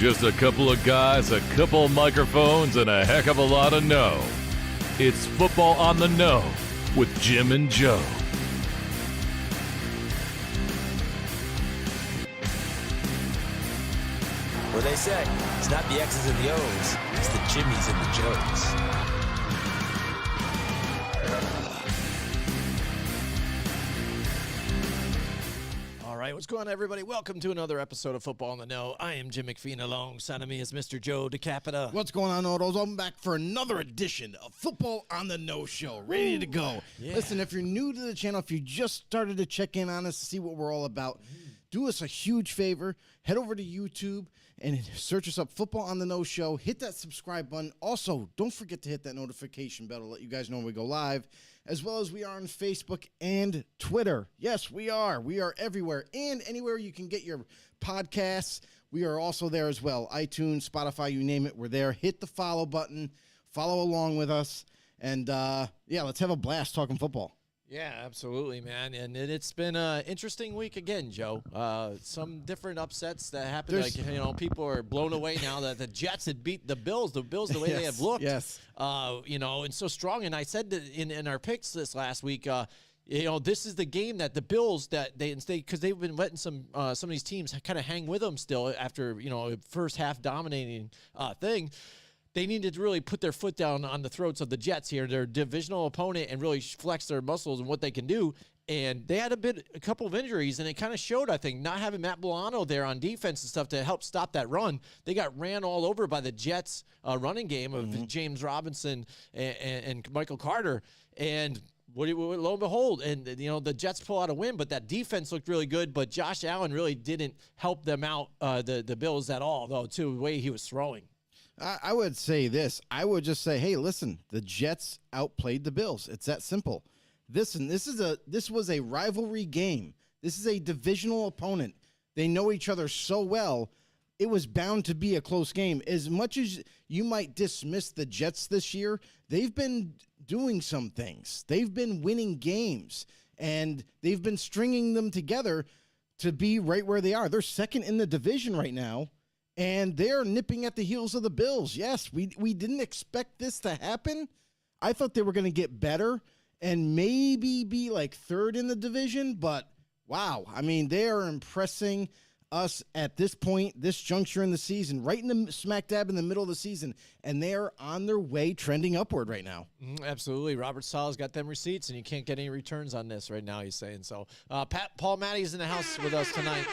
Just a couple of guys, a couple of microphones, and a heck of a lot of know. It's Football on the Know with Jim and Joe. What they say, it's not the X's and the O's, it's the Jimmies and the Joes. All right, what's going on, everybody? Welcome to another episode of Football on the Know. I am Jim McPhee, alongside of me is Mr. Joe DeCapita. What's going on, Autos? I'm back for another edition of Football on the Know Show, ready to go. Yeah. Listen, if you're new to the channel, if you just started to check in on us to see what we're all about, do us a huge favor. Head over to YouTube and search us up, Football on the Know Show. Hit that subscribe button. Also, don't forget to hit that notification bell to let you guys know when we go live, as well as we are on Facebook and Twitter. Yes, we are. We are everywhere and anywhere you can get your podcasts. We are also there as well. iTunes, Spotify, you name it, we're there. Hit the follow button. Follow along with us. And, let's have a blast talking football. Yeah, absolutely, man. And it's been an interesting week again, Joe. Some different upsets that happened. People are blown away now that the Jets had beat the Bills. The Bills, the way they have looked, yes. And so strong. And I said that in our picks this last week, this is the game that the Bills because they've been letting some of these teams kind of hang with them still after first half dominating thing. They needed to really put their foot down on the throats of the Jets here, their divisional opponent, and really flex their muscles and what they can do. And they had a couple of injuries, and it kind of showed, I think, not having Matt Milano there on defense and stuff to help stop that run. They got ran all over by the Jets running game of James Robinson and Michael Carter. And lo and behold, the Jets pull out a win, but that defense looked really good. But Josh Allen really didn't help them out, the Bills at all, though, too, the way he was throwing. I would say this. I would just say, hey, listen, the Jets outplayed the Bills. It's that simple. This was a rivalry game. This is a divisional opponent. They know each other so well. It was bound to be a close game. As much as you might dismiss the Jets this year, they've been doing some things. They've been winning games, and they've been stringing them together to be right where they are. They're second in the division right now. And they're nipping at the heels of the Bills. Yes, we didn't expect this to happen. I thought they were going to get better and maybe be like third in the division. But, wow, I mean, they are impressing us at this point, this juncture in the season, right in the smack dab in the middle of the season. And they're on their way trending upward right now. Absolutely. Robert Sala's got them receipts, and you can't get any returns on this right now, he's saying. So, Paul Matty's in the house with us tonight.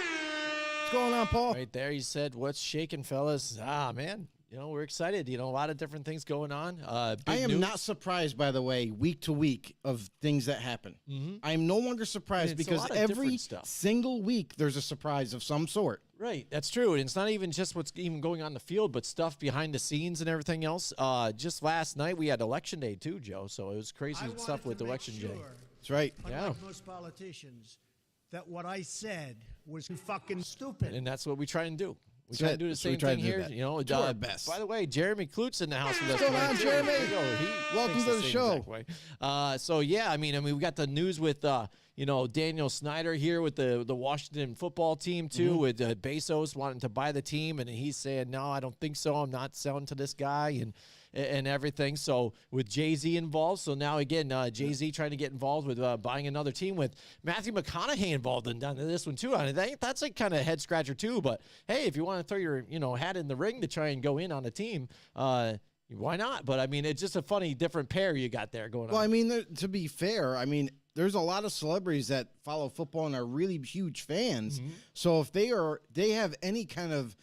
What's going on, Paul? Right there, he said, "What's shaking, fellas?" Man, we're excited. A lot of different things going on. I am not surprised, by the way, week to week of things that happen. I am no longer surprised because every single week there's a surprise of some sort. Right, that's true. And it's not even just what's even going on the field, but stuff behind the scenes and everything else. Just last night we had Election Day too, Joe. So it was crazy stuff with Election Day. That's right. Unlike most politicians, that what I said was fucking stupid. And that's what we try and do. We try to do the same thing here. Do our best. By the way, Jeremy Klutz in the house with us. What's going on, Jeremy? Welcome to the show. We got the news with Daniel Snyder here with the Washington football team too, with Bezos wanting to buy the team, and he's saying, no, I don't think so. I'm not selling to this guy and everything. So with Jay-Z involved. So now again, Jay-Z trying to get involved with buying another team with Matthew McConaughey involved in this one too. I think that's a kind of head scratcher too. But hey, if you want to throw your hat in the ring to try and go in on a team, why not? But I mean, it's just a funny different pair you got there going on. Well, I mean, to be fair, there's a lot of celebrities that follow football and are really huge fans. So if they have any kind of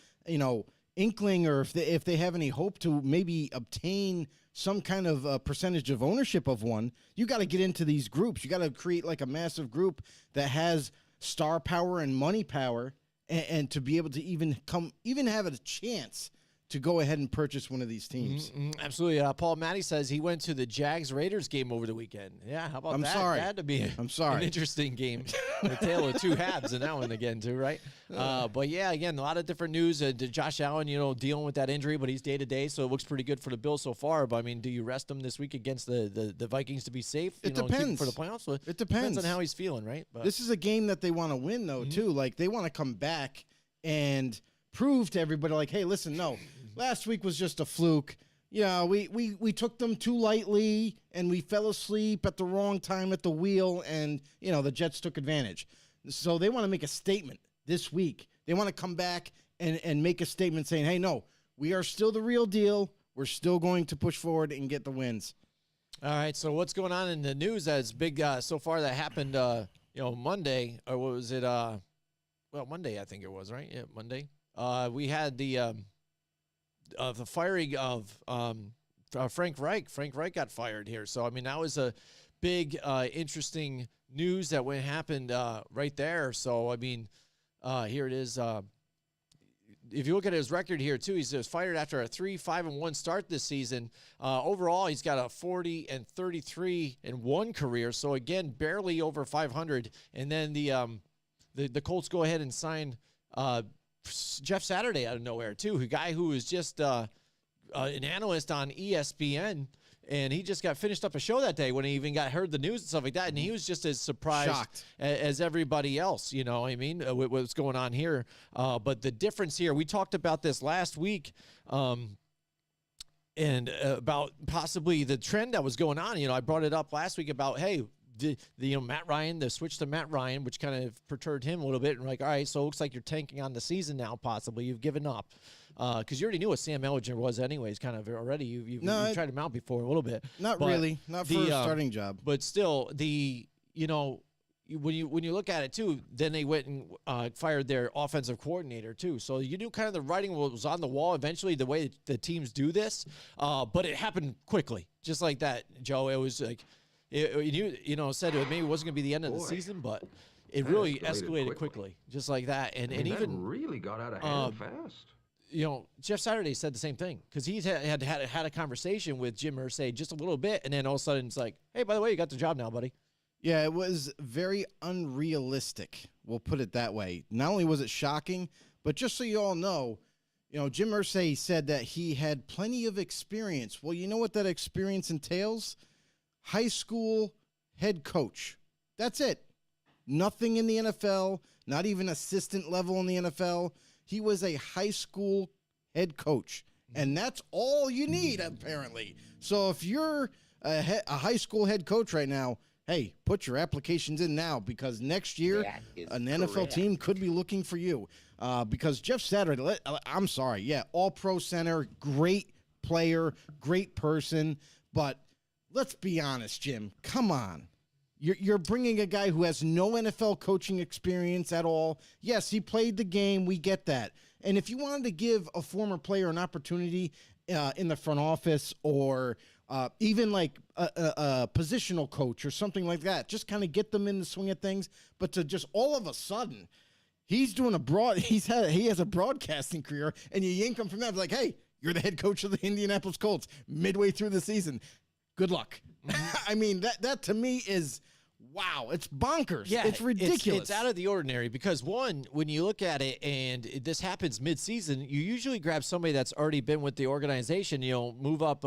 inkling, or if they have any hope to maybe obtain some kind of percentage of ownership of one, you got to get into these groups. You got to create like a massive group that has star power and money power, and to be able to even have a chance to go ahead and purchase one of these teams. Absolutely. Paul Matty says he went to the Jags-Raiders game over the weekend. Yeah, how about that? Sorry. That had to be an interesting game. The tale of two halves in that one again, too, right? But, yeah, again, a lot of different news. Josh Allen, dealing with that injury, but he's day-to-day, so it looks pretty good for the Bills so far. But, I mean, do you rest him this week against the Vikings to be safe? It depends. For the playoffs? Well, it depends. Depends on how he's feeling, right? But this is a game that they want to win, though, too. Like, they want to come back and prove to everybody, like, hey, listen, no, last week was just a fluke. Yeah, we took them too lightly, and we fell asleep at the wrong time at the wheel, and, the Jets took advantage. So they want to make a statement this week. They want to come back and make a statement saying, hey, no, we are still the real deal. We're still going to push forward and get the wins. All right, so what's going on in the news that's big so far that happened, Monday, or what was it? Monday, I think it was, right? Yeah, Monday. We had the firing of Frank Reich. Frank Reich got fired here. So, I mean, that was a big, interesting news that happened right there. So, I mean, here it is. If you look at his record here, too, he's just fired after a 3-5-1 start this season. Overall, he's got a 40-33-1 career. So, again, barely over 500. And then the Colts go ahead and sign Jeff Saturday out of nowhere, too. A guy who is just an analyst on ESPN. And he just got finished up a show that day when he even heard the news and stuff like that. And he was just as surprised as everybody else, with what's going on here. But the difference here, we talked about this last week and about possibly the trend that was going on. I brought it up last week about, hey, Matt Ryan, the switch to Matt Ryan, which kind of perturbed him a little bit. And like, all right, so it looks like you're tanking on the season now, possibly. You've given up. Because you already knew what Sam Ellinger was anyways, kind of already. You've tried him out before a little bit. Not really. Not for a starting job. But still, when you look at it, too, then they went and fired their offensive coordinator, too. So you knew kind of the writing was on the wall eventually, the way the teams do this. But it happened quickly, just like that, Joe. It was like, said it maybe wasn't going to be the end of the season, but it really escalated quickly, just like that. And even really got out of hand fast. Jeff Saturday said the same thing because he's had a conversation with Jim Irsay just a little bit, and then all of a sudden it's like, hey, by the way, you got the job now, buddy. Yeah, it was very unrealistic. We'll put it that way. Not only was it shocking, but just so you all know, Jim Irsay said that he had plenty of experience. Well, you know what that experience entails? High school head coach. That's it. Nothing in the NFL, not even assistant level in the NFL. He was a high school head coach, and that's all you need, apparently. So if you're a high school head coach right now, hey, put your applications in now because next year an NFL team could be looking for you. Because Jeff Saturday, I'm sorry, all-pro center, great player, great person, but let's be honest, Jim. Come on. You're bringing a guy who has no NFL coaching experience at all. Yes, he played the game. We get that. And if you wanted to give a former player an opportunity in the front office or even like a positional coach or something like that, just kind of get them in the swing of things. But to just all of a sudden, he has a broadcasting career, and you yank him from that. Like, hey, you're the head coach of the Indianapolis Colts midway through the season. Good luck. I mean, that to me is, wow, it's bonkers. Yeah, it's ridiculous. It's out of the ordinary because, one, when you look at it and this happens mid-season, you usually grab somebody that's already been with the organization, move up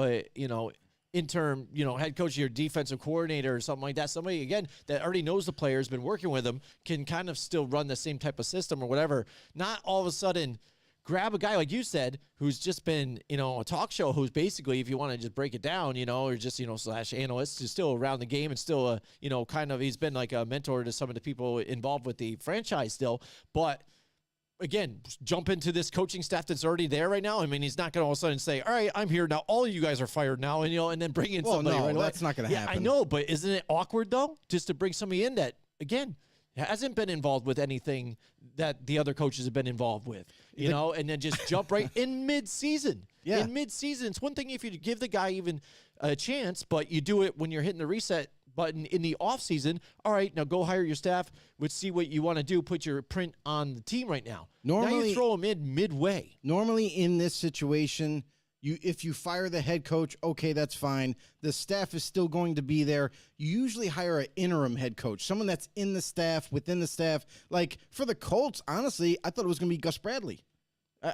interim, head coach, your defensive coordinator or something like that. Somebody, again, that already knows the players, been working with them, can kind of still run the same type of system or whatever. Not all of a sudden grab a guy like you said who's just been a talk show, who's basically, if you want to just break it down, or just slash analyst, who's still around the game and still kind of, he's been like a mentor to some of the people involved with the franchise still. But again, jump into this coaching staff that's already there right now. I mean, he's not going to all of a sudden say, all right, I'm here now, all of you guys are fired now, and then bring in somebody right away. That's not going to happen. I know, but isn't it awkward though, just to bring somebody in that, again, hasn't been involved with anything that the other coaches have been involved with, and then just jump right in mid-season. Yeah. In mid-season, it's one thing if you give the guy even a chance, but you do it when you're hitting the reset button in the offseason. All right, now go hire your staff. Let's see what you want to do. Put your print on the team right now. Now you throw them in midway. Normally in this situation, if you fire the head coach, okay, that's fine. The staff is still going to be there. You usually hire an interim head coach, someone that's in the staff, within the staff. Like for the Colts, honestly, I thought it was going to be Gus Bradley.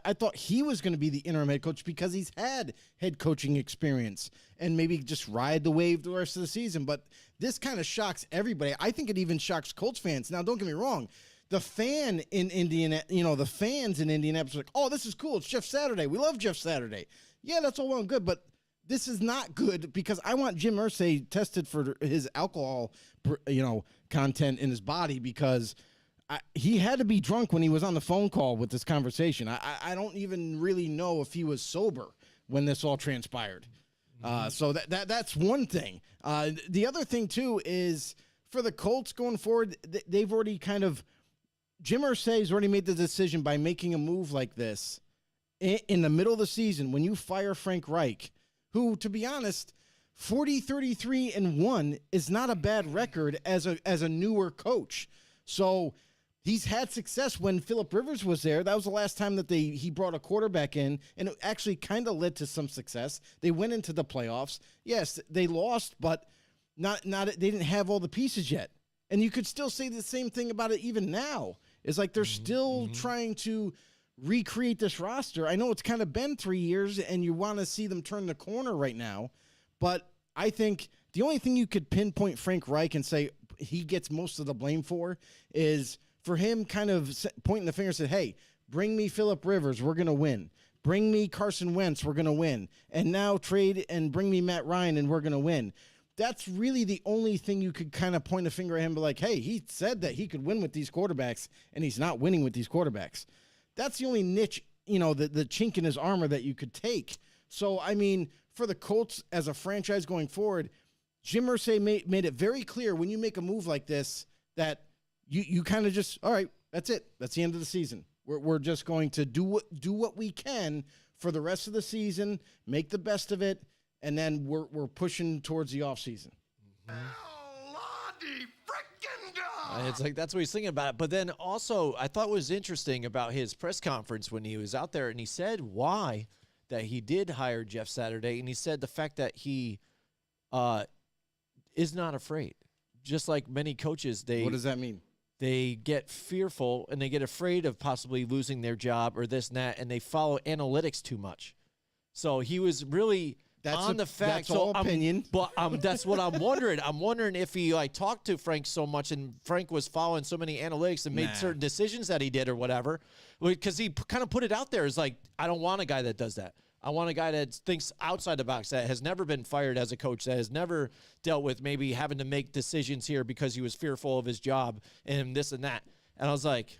I thought he was going to be the interim head coach because he's had head coaching experience and maybe just ride the wave the rest of the season. But this kind of shocks everybody. I think it even shocks Colts fans. Now, don't get me wrong. the fan in Indiana, the fans in Indianapolis are like, oh, this is cool. It's Jeff Saturday. We love Jeff Saturday. Yeah, that's all well and good, but this is not good because I want Jim Irsay tested for his alcohol, content in his body because he had to be drunk when he was on the phone call with this conversation. I don't even really know if he was sober when this all transpired. So that's one thing. The other thing, too, is for the Colts going forward, they've already Jim Irsay has already made the decision by making a move like this in the middle of the season when you fire Frank Reich, who, to be honest, 40-33-1 is not a bad record as a newer coach. So he's had success when Phillip Rivers was there. That was the last time that he brought a quarterback in, and it actually kind of led to some success. They went into the playoffs. Yes, they lost, but not they didn't have all the pieces yet. And you could still say the same thing about it even now. It's like they're still trying to recreate this roster. I know it's kind of been 3 years, and you want to see them turn the corner right now, but I think the only thing you could pinpoint Frank Reich and say he gets most of the blame for is for him kind of pointing the finger and said, hey, bring me Phillip Rivers, we're going to win. Bring me Carson Wentz, we're going to win. And now trade and bring me Matt Ryan, and we're going to win. That's really the only thing you could kind of point a finger at him and be like, hey, he said that he could win with these quarterbacks, and he's not winning with these quarterbacks. That's the only niche, the chink in his armor that you could take. So, I mean, for the Colts as a franchise going forward, Jim Irsay made it very clear when you make a move like this that you kind of just, all right, that's it. That's the end of the season. We're just going to do what we can for the rest of the season, make the best of it, and then we're pushing towards the offseason. It's like that's what he's thinking about. But then also, I thought was interesting about his press conference when he was out there, and he said why that he did hire Jeff Saturday, and he said the fact that he is not afraid. Just like many coaches, What does that mean? They get fearful and they get afraid of possibly losing their job or this and that, and they follow analytics too much. So he was really the fact. That's all opinion. But that's what I'm wondering. I'm wondering if he talked to Frank so much, and Frank was following so many analytics and made certain decisions that he did or whatever, because he kind of put it out there as like, I don't want a guy that does that. I want a guy that thinks outside the box, that has never been fired as a coach, that has never dealt with maybe having to make decisions here because he was fearful of his job and this and that. And I was like,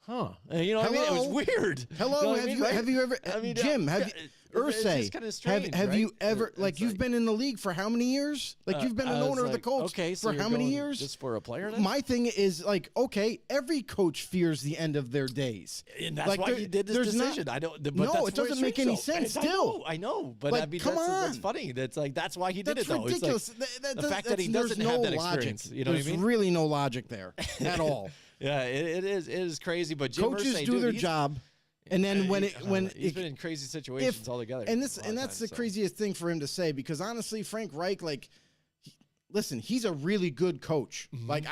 huh. And, you know what I mean? It was weird. Hello, You know what have you ever, Jim, have you, Irsay, it's kind of strange, have right? you ever, like, you've been in the league for how many years? Like, you've been an owner of the Colts so for how many years? Just for a player then? My thing is, like, okay, every coach fears the end of their days. And that's like, why he did this decision. I don't. But no, that's it doesn't make any sense. Still, I know. But like, I mean, come that's on. funny. That's like that's why he did that's it though. ridiculous. It's like the fact that he doesn't have that experience. You know what I mean? There's really no logic there at all. Yeah, it is crazy. But Jim coaches Irsay, do their job. And then he's been in crazy situations altogether. And that's the craziest thing for him to say, because honestly, Frank Reich, like, listen, he's a really good coach. Mm-hmm. Like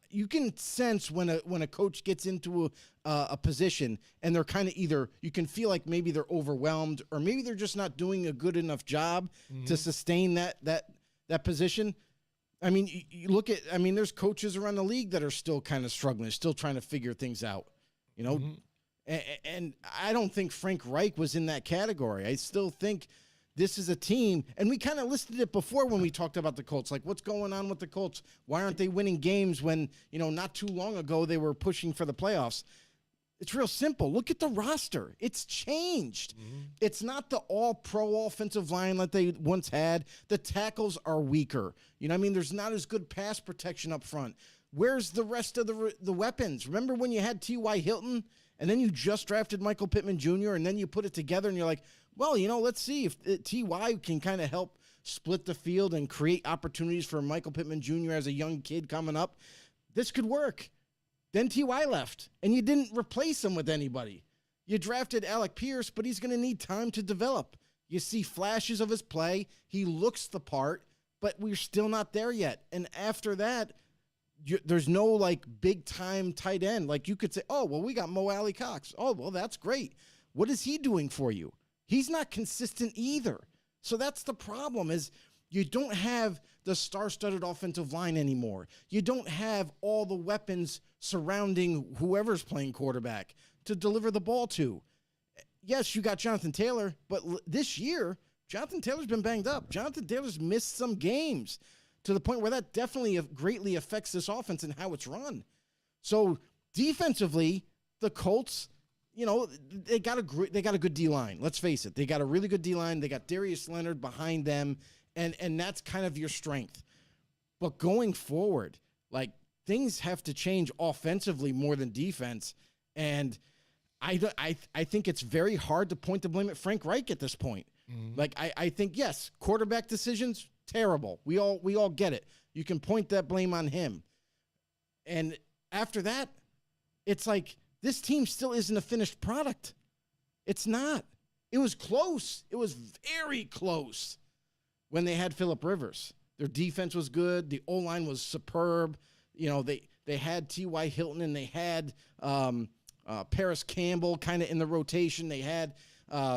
you can sense when a coach gets into a position and they're kind of either, you can feel like maybe they're overwhelmed or maybe they're just not doing a good enough job to sustain that position. I mean, you look at, there's coaches around the league that are still kind of struggling, still trying to figure things out, you know. Mm-hmm. And I don't think Frank Reich was in that category. I still think this is a team, and we kind of listed it before when we talked about the Colts. Like, what's going on with the Colts? Why aren't they winning games when, not too long ago they were pushing for the playoffs? It's real simple. Look at the roster. It's changed. Mm-hmm. It's not the all-pro offensive line that they once had. The tackles are weaker. There's not as good pass protection up front. Where's the rest of the weapons? Remember when you had T.Y. Hilton? And then you just drafted Michael Pittman Jr., and then you put it together, and you're like, well, let's see if T.Y. can kind of help split the field and create opportunities for Michael Pittman Jr. as a young kid coming up. This could work. Then T.Y. left, and you didn't replace him with anybody. You drafted Alec Pierce, but he's going to need time to develop. You see flashes of his play. He looks the part, but we're still not there yet. And after that, there's no, like, big-time tight end. Like, you could say, oh, well, we got Mo Alley Cox. Oh, well, that's great. What is he doing for you? He's not consistent either. So that's the problem, is you don't have the star-studded offensive line anymore. You don't have all the weapons surrounding whoever's playing quarterback to deliver the ball to. Yes, you got Jonathan Taylor, but this year, Jonathan Taylor's been banged up. Jonathan Taylor's missed some games to the point where that definitely greatly affects this offense and how it's run. So defensively, the Colts, they got a good D-line. Let's face it. They got a really good D-line. They got Darius Leonard behind them, and that's kind of your strength. But going forward, like, things have to change offensively more than defense, and I think it's very hard to point the blame at Frank Reich at this point. Mm-hmm. Like, I think, yes, quarterback decisions, terrible. We all get it. You can point that blame on him. And after that, it's like this team still isn't a finished product. It's not. It was close. It was very close when they had Phillip Rivers. Their defense was good. The O-line was superb. They had T.Y. Hilton, and they had Paris Campbell kind of in the rotation. They had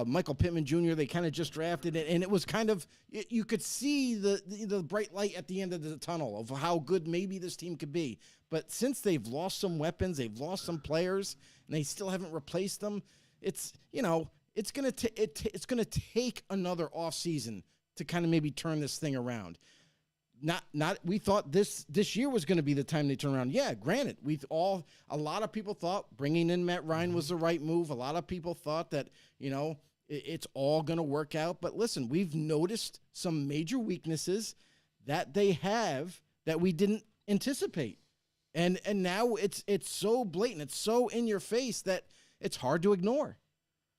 Michael Pittman Jr. They kind of just drafted it, and it was kind of, you could see the bright light at the end of the tunnel of how good maybe this team could be. But since they've lost some weapons, they've lost some players, and they still haven't replaced them, it's gonna take another offseason to kind of maybe turn this thing around. We thought this year was going to be the time they turn around. Yeah, granted, a lot of people thought bringing in Matt Ryan was the right move. A lot of people thought that, it's all going to work out. But listen, we've noticed some major weaknesses that they have that we didn't anticipate. And now it's so blatant, it's so in your face that it's hard to ignore.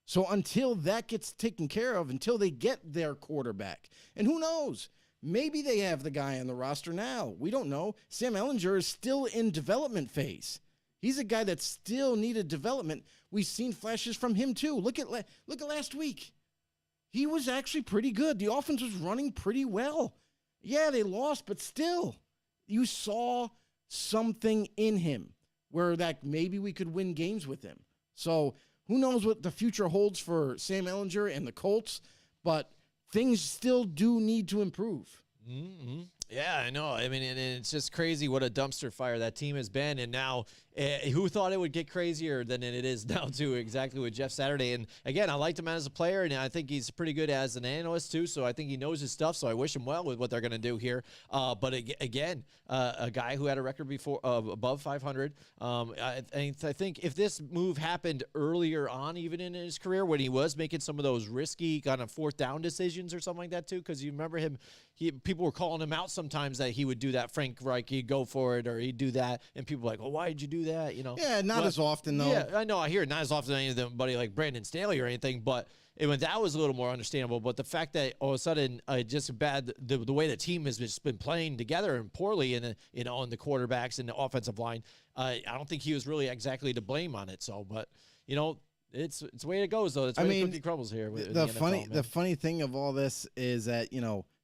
So until that gets taken care of, until they get their quarterback, and who knows, maybe they have the guy on the roster now. We don't know. Sam Ehlinger is still in development phase. He's a guy that still needed development. We've seen flashes from him too. Look at last week. He was actually pretty good. The offense was running pretty well. Yeah, they lost, but still, you saw something in him where that maybe we could win games with him. So who knows what the future holds for Sam Ehlinger and the Colts, but things still do need to improve. Mm-hmm. Yeah, I know. I mean, and it's just crazy what a dumpster fire that team has been. And now, who thought it would get crazier than it is now, too, exactly with Jeff Saturday. And, again, I liked him as a player, and I think he's pretty good as an analyst, too. So I think he knows his stuff, so I wish him well with what they're going to do here. But, again, a guy who had a record before above 500. I think if this move happened earlier on, even in his career, when he was making some of those risky kind of fourth down decisions or something like that, too, because you remember him, people were calling him out sometimes that he would do that. Frank Reich, he'd go for it, or he'd do that, and people were like, well, why did you do that? Yeah, not as often though. Yeah, I know. I hear it not as often as anybody like Brandon Staley or anything, but that was a little more understandable. But the fact that all of a sudden just bad the way the team has just been playing together and poorly, and in the quarterbacks and the offensive line, I don't think he was really exactly to blame on it. So, but it's the way it goes though. It's the way the cookie crumbles here. The funny thing of all this is that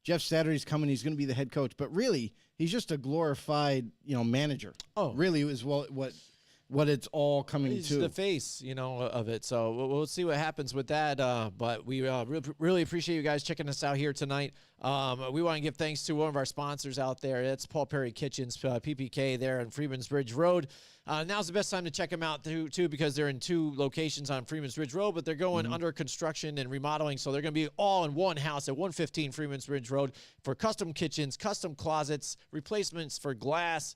Jeff Saturday's coming. He's going to be the head coach, but really, he's just a glorified, manager. Oh, really, is what it's all coming He's to. The face, of it. So we'll see what happens with that. But we really appreciate you guys checking us out here tonight. We want to give thanks to one of our sponsors out there. That's Paul Perry Kitchens, PPK there on Freeman's Bridge Road. Now's the best time to check them out, too, because they're in 2 locations on Freeman's Bridge Road, but they're going under construction and remodeling, so they're going to be all in one house at 115 Freeman's Bridge Road for custom kitchens, custom closets, replacements for glass,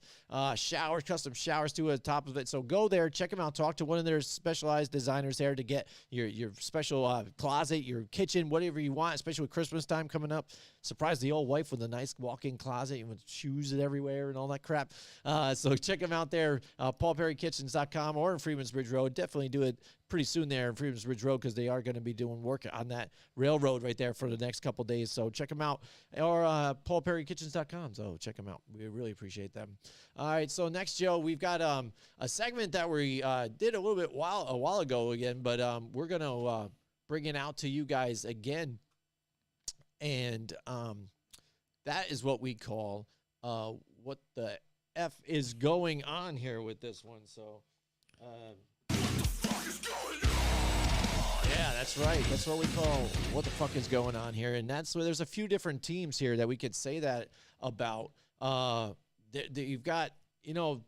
showers, custom showers, too, at the top of it. So go there, check them out, talk to one of their specialized designers there to get your special closet, your kitchen, whatever you want, especially with Christmas time coming up. Surprise the old wife with a nice walk-in closet with shoes everywhere and all that crap. So check them out there, paulperrykitchens.com or in Freeman's Bridge Road. Definitely do it pretty soon there in Freeman's Bridge Road because they are going to be doing work on that railroad right there for the next couple days. So check them out, or paulperrykitchens.com. So check them out. We really appreciate them. All right, so next, Joe, we've got a segment that we did a little bit a while ago again, but we're going to bring it out to you guys again. And that is what we call what the F is going on here with this one. So, what the fuck is going on? Yeah, That's right. That's what we call what the fuck is going on here. And that's where there's a few different teams here that we could say that about. You've got,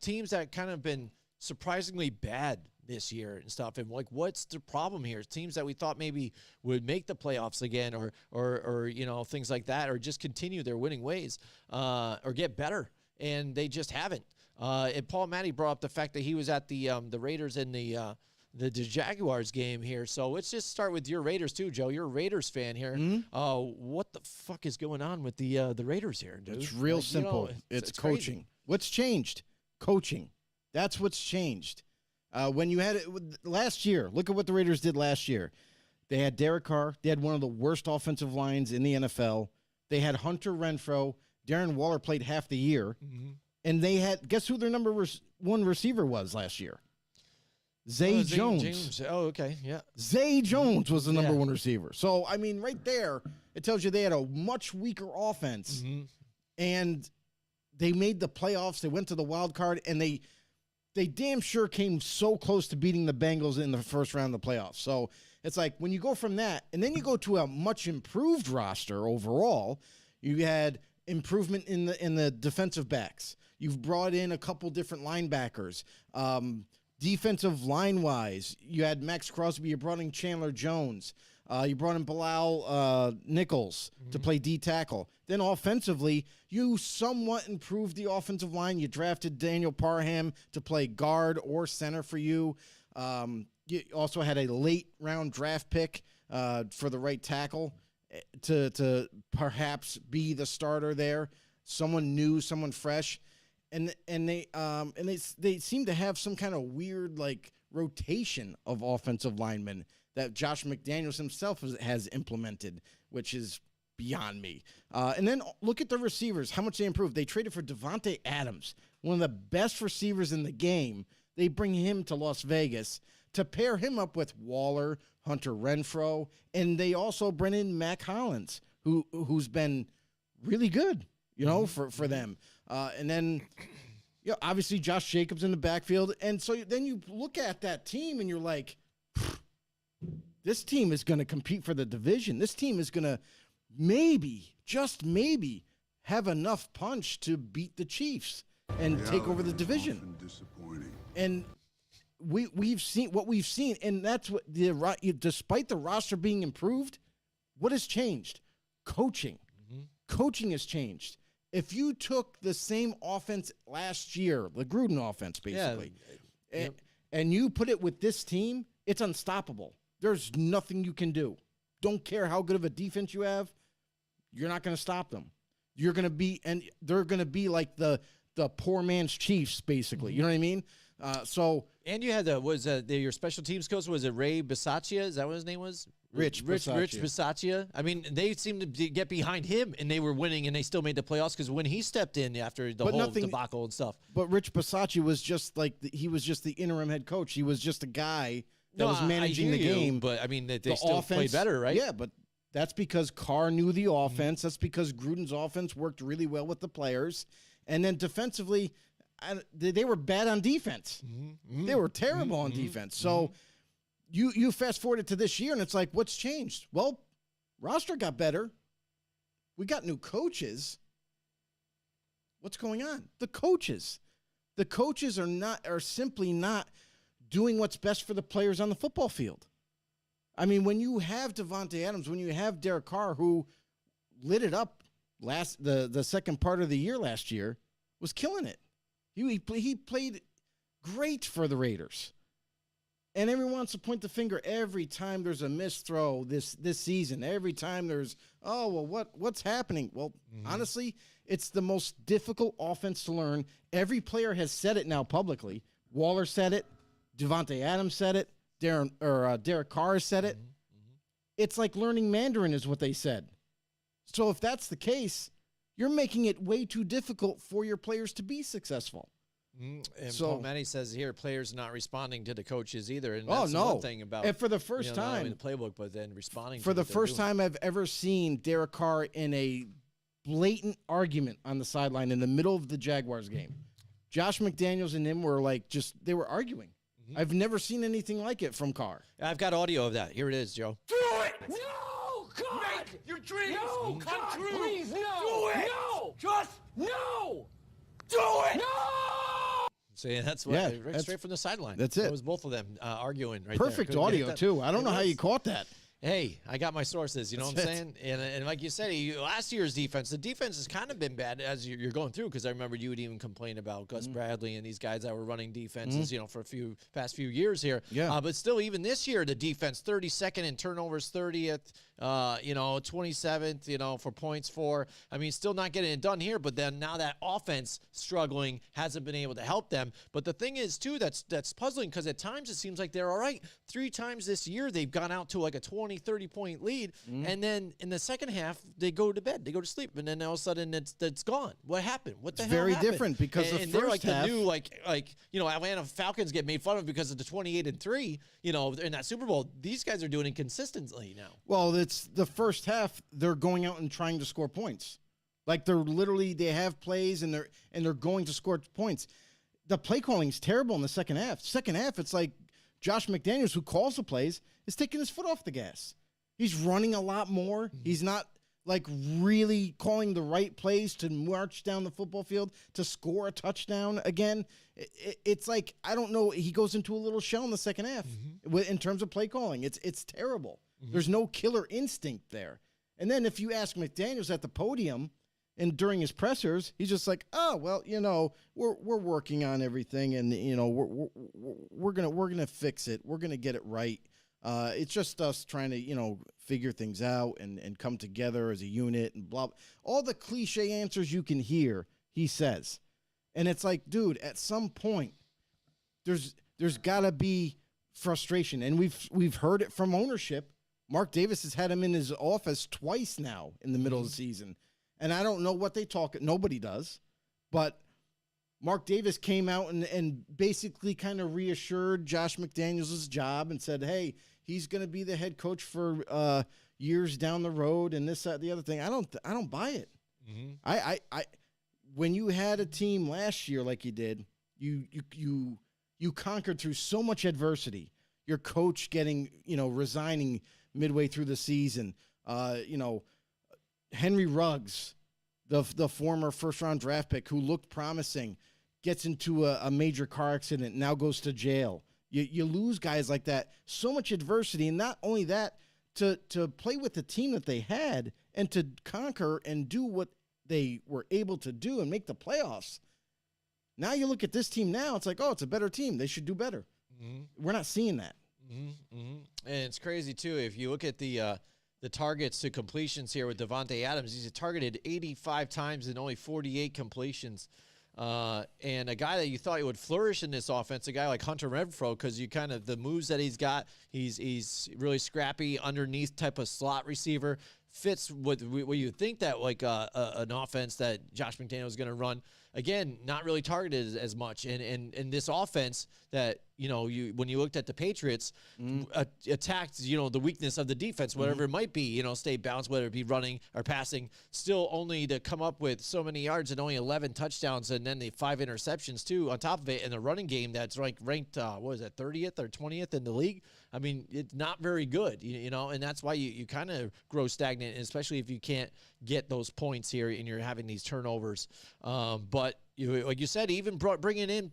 teams that kind of been surprisingly bad this year and stuff. And like, what's the problem here? Teams that we thought maybe would make the playoffs again or things like that, or just continue their winning ways or get better. And they just haven't. And Paul Matty brought up the fact that he was at the Raiders in the Jaguars game here. So let's just start with your Raiders too, Joe. You're a Raiders fan here. What the fuck is going on with the Raiders here, dude? It's real simple. It's coaching. Crazy. What's changed? Coaching. That's what's changed. When you had it last year, look at what the Raiders did last year. They had Derek Carr. They had one of the worst offensive lines in the NFL. They had Hunter Renfrow. Darren Waller played half the year. And they had, guess who their number one receiver was last year? Zay Jones. Oh, okay. Yeah. Zay Jones was the number one receiver. So, I mean, right there, it tells you they had a much weaker offense. And they made the playoffs. They went to the wild card, and they damn sure came so close to beating the Bengals in the first round of the playoffs. So it's like when you go from that, and then you go to a much improved roster overall, you had improvement in the defensive backs. You've brought in a couple different linebackers. Defensive line-wise, you had Max Crosby. You brought in Chandler Jones. You brought in Bilal Nichols to play D-tackle. Then offensively, you somewhat improved the offensive line. You drafted Daniel Parham to play guard or center for you. You also had a late-round draft pick for the right tackle to perhaps be the starter there. Someone new, someone fresh. And they seem to have some kind of weird rotation of offensive linemen that Josh McDaniels himself has implemented, which is beyond me. And then look at the receivers, how much they improved. They traded for Devontae Adams, one of the best receivers in the game. They bring him to Las Vegas to pair him up with Waller, Hunter Renfrow, and they also bring in Mac Hollins, who's been really good, for them. And then, obviously Josh Jacobs in the backfield. And so then you look at that team and you're like, this team is going to compete for the division. This team is going to maybe, just maybe, have enough punch to beat the Chiefs and take over the division. And we've seen what we've seen, and that's what despite the roster being improved, what has changed? Coaching. Coaching has changed. If you took the same offense last year, the Gruden offense, basically, and you put it with this team, it's unstoppable. There's nothing you can do. Don't care how good of a defense you have, you're not going to stop them. You're going to be, and they're going to be like the poor man's Chiefs, basically. You know what I mean? And you had your special teams coach, was it Ray Bisaccia? Is that what his name was? Rich Bisaccia. I mean, they seemed to get behind him, and they were winning, and they still made the playoffs because when he stepped in after the whole debacle and stuff. But Rich Bisaccia was just he was just the interim head coach. He was just a guy that was managing the game. But I mean, they still played better, right? Yeah, but that's because Carr knew the offense. That's because Gruden's offense worked really well with the players, and then defensively, they were bad on defense. They were terrible on defense. So. You fast forward it to this year, and it's like, what's changed? Well, roster got better. We got new coaches. What's going on? The coaches are simply not doing what's best for the players on the football field. I mean, when you have Devontae Adams, when you have Derek Carr, who lit it up the second part of the year last year, was killing it. He played great for the Raiders. And everyone wants to point the finger every time there's a missed throw this season. Every time there's, what's happening? Well, honestly, it's the most difficult offense to learn. Every player has said it now publicly. Waller said it. Devontae Adams said it. Derek Carr said it. It's like learning Mandarin is what they said. So if that's the case, you're making it way too difficult for your players to be successful. And Paul Matty says here, players not responding to the coaches either. And that's one thing about and for the first time not only the playbook, but then responding for the first time I've ever seen Derek Carr in a blatant argument on the sideline in the middle of the Jaguars game. Josh McDaniels and him were they were arguing. I've never seen anything like it from Carr. I've got audio of that. Here it is, Joe. Do it! No! God! Make your dreams come true! Please, no! Do it! No! Just no! Do it! No! See, that's what right straight from the sideline. That's it. It was both of them arguing right Perfect there. Couldn't get audio, that. too. I don't know how was. you caught that. Hey, I got my sources, you know what I'm saying? And like you said, last year's defense, the defense has kind of been bad as you're going through, because I remember you would even complain about Gus Bradley and these guys that were running defenses, you know, for past few years here. Yeah. But still, even this year, the defense, 32nd in turnovers, 30th, you know, 27th, you know, for points for. I mean, still not getting it done here, but then now that offense struggling hasn't been able to help them. But the thing is, too, that's puzzling, because at times it seems like they're all right. 3 times this year, they've gone out to like a 20, 30-point lead, and then in the second half, they go to bed, they go to sleep, and then all of a sudden it's gone. What happened? What the hell very happened? different, because the and they're like first half- the new like you know, Atlanta Falcons get made fun of because of the 28-3, you know, in that Super Bowl. These guys are doing it consistently now. Well, it's the first half. They're going out and trying to score points. Like they have plays and they're going to score points. The play calling is terrible in the second half. Second half, it's like Josh McDaniels, who calls the plays, is taking his foot off the gas. He's running a lot more. He's not like really calling the right plays to march down the football field to score a touchdown again. It's like, I don't know. He goes into a little shell in the second half in terms of play calling. It's terrible. There's no killer instinct there. And then if you ask McDaniels at the podium and during his pressers, he's just like, oh, well, you know, we're working on everything, and you know, we're gonna fix it. We're gonna get it right. It's just us trying to, you know, figure things out and come together as a unit and blah. All the cliche answers you can hear, he says. And it's like, dude, at some point, there's got to be frustration. And we've heard it from ownership. Mark Davis has had him in his office twice now in the middle of the season. And I don't know what they talk. Nobody does. But Mark Davis came out and basically kind of reassured Josh McDaniels' job and said, hey, he's going to be the head coach for years down the road and this, that, the other thing. I don't buy it. I when you had a team last year like you did, you conquered through so much adversity. Your coach getting, you know, resigning midway through the season. You know, Henry Ruggs, the former first-round draft pick who looked promising, gets into a major car accident, now goes to jail. You lose guys like that. So much adversity, and not only that, to play with the team that they had and to conquer and do what they were able to do and make the playoffs. Now you look at this team now, it's like, oh, it's a better team. They should do better. We're not seeing that. And it's crazy, too. If you look at the targets to completions here with Devontae Adams, he's targeted 85 times and only 48 completions. And a guy that you thought would flourish in this offense, a guy like Hunter Renfrow, because you kind of the moves that he's got, he's really scrappy underneath type of slot receiver, fits what you think that like an offense that Josh McDaniels is going to run. Again, not really targeted as much, and this offense that, you know, when you looked at the Patriots, attacked, you know, the weakness of the defense, whatever it might be, you know, stay balanced, whether it be running or passing, still only to come up with so many yards and only 11 touchdowns, and then the 5 interceptions too on top of it, and the running game that's ranked what is that, 30th or 20th in the league. I mean, it's not very good, you know, and that's why you kind of grow stagnant, especially if you can't get those points here and you're having these turnovers. But like you said, even bringing in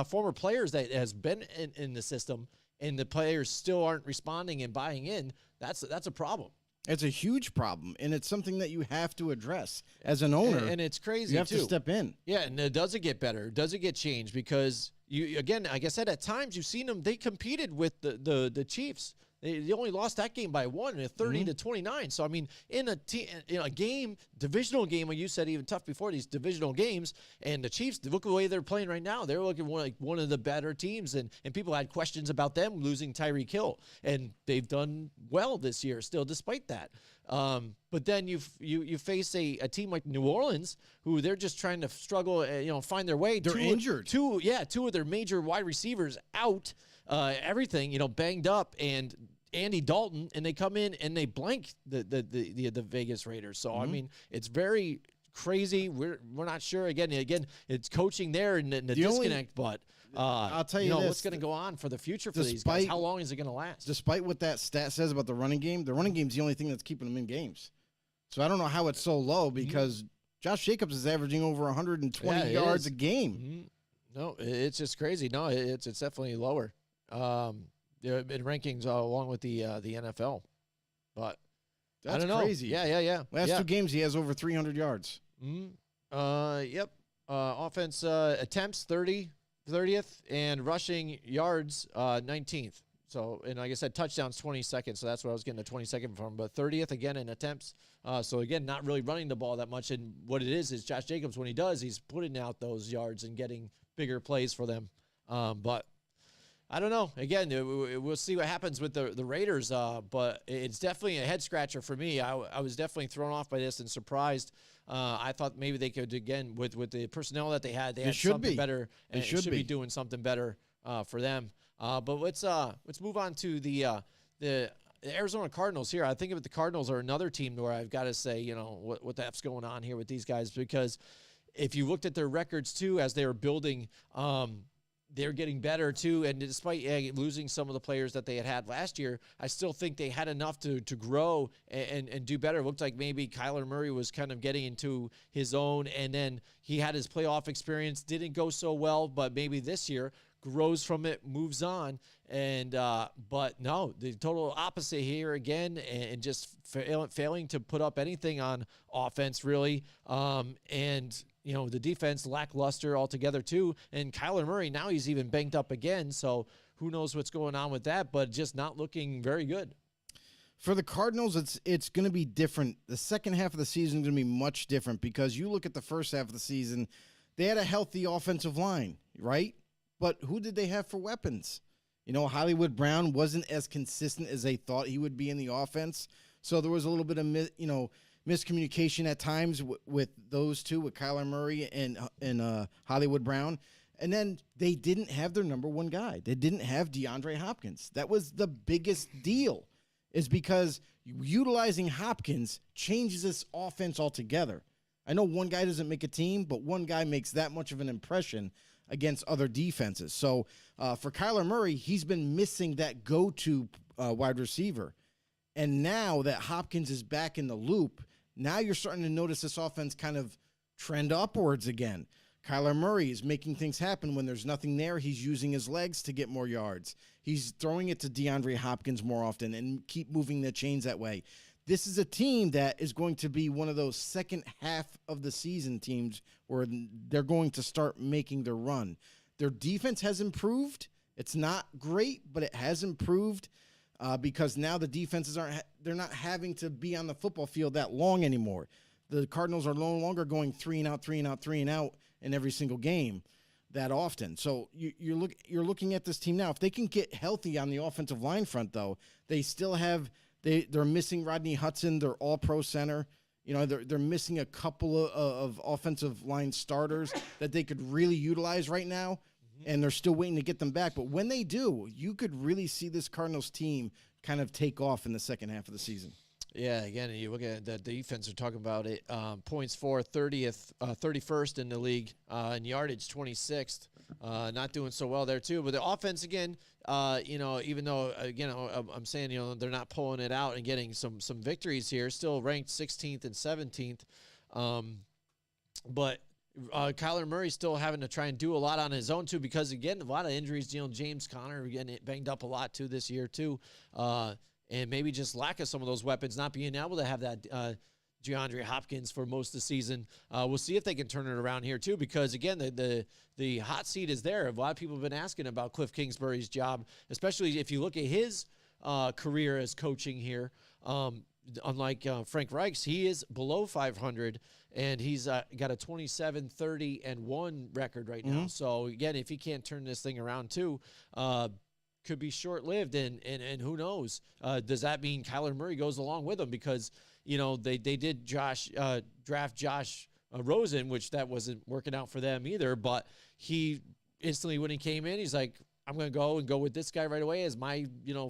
former players that has been in the system, and the players still aren't responding and buying in, that's a problem. It's a huge problem, and it's something that you have to address as an owner. And it's crazy, you have too. to step in. Yeah, and does it get better? Does it get changed? Because, again, like I said, at times you've seen them, they competed with the Chiefs. They only lost that game by 1, 30-29. So, I mean, in a game, divisional game, where you said even tough before these divisional games, and the Chiefs, look at the way they're playing right now. They're looking like one of the better teams, and people had questions about them losing Tyreek Hill, and they've done well this year still despite that. But then you face a team like New Orleans, who they're just trying to struggle, find their way. They're injured. Two of their major wide receivers out. Everything, banged up, and Andy Dalton, and they come in and they blank the Vegas Raiders. So I mean, it's very crazy. We're not sure. Again, it's coaching there and the disconnect. But I'll tell you this, what's going to go on for the future for these guys. despite- How long is it going to last? Despite what that stat says about the running game's the only thing that's keeping them in games. So I don't know how it's so low because Josh Jacobs is averaging over 120 Yeah, it yards is. a game. No, it's just crazy. No, it's definitely lower. In rankings along with the NFL, but That's I don't know. crazy. Yeah. Last two games, he has over 300 yards. Yep. Offense attempts 30th, and rushing yards 19th. So, and like I said, touchdowns 22nd. So that's what I was getting the 22nd from. But 30th again in attempts. So again, not really running the ball that much. And what it is Josh Jacobs, when he does, he's putting out those yards and getting bigger plays for them. But I don't know. Again, we'll see what happens with the Raiders. But it's definitely a head scratcher for me. I was definitely thrown off by this and surprised. I thought maybe they could, again, with the personnel that they had something better. And should be doing something better for them. But let's move on to the Arizona Cardinals here. I think of the Cardinals are another team where I've got to say, what the F's going on here with these guys, because if you looked at their records too as they were building, they're getting better too. And despite losing some of the players that they had last year, I still think they had enough to grow and do better. It looked like maybe Kyler Murray was kind of getting into his own, and then he had his playoff experience, didn't go so well, but maybe this year grows from it, moves on. And but no, the total opposite here again, and just failing to put up anything on offense really. And the defense lackluster altogether too. And Kyler Murray, now he's even banked up again, so who knows what's going on with that, but just not looking very good. For the Cardinals, it's going to be different. The second half of the season is going to be much different because you look at the first half of the season, they had a healthy offensive line, right? But who did they have for weapons? Hollywood Brown wasn't as consistent as they thought he would be in the offense. So there was a little bit of, miscommunication at times with those two, with Kyler Murray and Hollywood Brown. And then they didn't have their number one guy. They didn't have DeAndre Hopkins. That was the biggest deal, is because utilizing Hopkins changes this offense altogether. I know one guy doesn't make a team, but one guy makes that much of an impression against other defenses. So for Kyler Murray, he's been missing that go-to wide receiver. And now that Hopkins is back in the loop, now you're starting to notice this offense kind of trend upwards again. Kyler Murray is making things happen when there's nothing there. He's using his legs to get more yards. He's throwing it to DeAndre Hopkins more often and keep moving the chains that way. This is a team that is going to be one of those second half of the season teams where they're going to start making their run. Their defense has improved. It's not great, but it has improved because now the defenses they're not having to be on the football field that long anymore. The Cardinals are no longer going 3 and out in every single game that often. So you're looking at this team now. If they can get healthy on the offensive line front, though, they still have they're missing Rodney Hudson, their all-pro center. They're missing a couple of offensive line starters that they could really utilize right now, and they're still waiting to get them back. But when they do, you could really see this Cardinals team kind of take off in the second half of the season. Yeah, again, you look at the defense, we're talking about it. Points for 31st in the league, and yardage 26th. Not doing so well there too. But the offense, again, even though, again, I'm saying, they're not pulling it out and getting some victories here, still ranked 16th and 17th. But Kyler Murray still having to try and do a lot on his own too, because again, a lot of injuries. James Conner getting banged up a lot too this year too. And maybe just lack of some of those weapons, not being able to have that DeAndre Hopkins for most of the season. We'll see if they can turn it around here too, because again, the hot seat is there. A lot of people have been asking about Cliff Kingsbury's job, especially if you look at his career as coaching here. Unlike Frank Reich's, he is below 500, and he's got a 27-30-1 record right now. So again, if he can't turn this thing around too, could be short-lived, and who knows? Does that mean Kyler Murray goes along with him? Because they did draft Josh Rosen, which that wasn't working out for them either. But he instantly, when he came in, he's like, I'm going to go with this guy right away as my,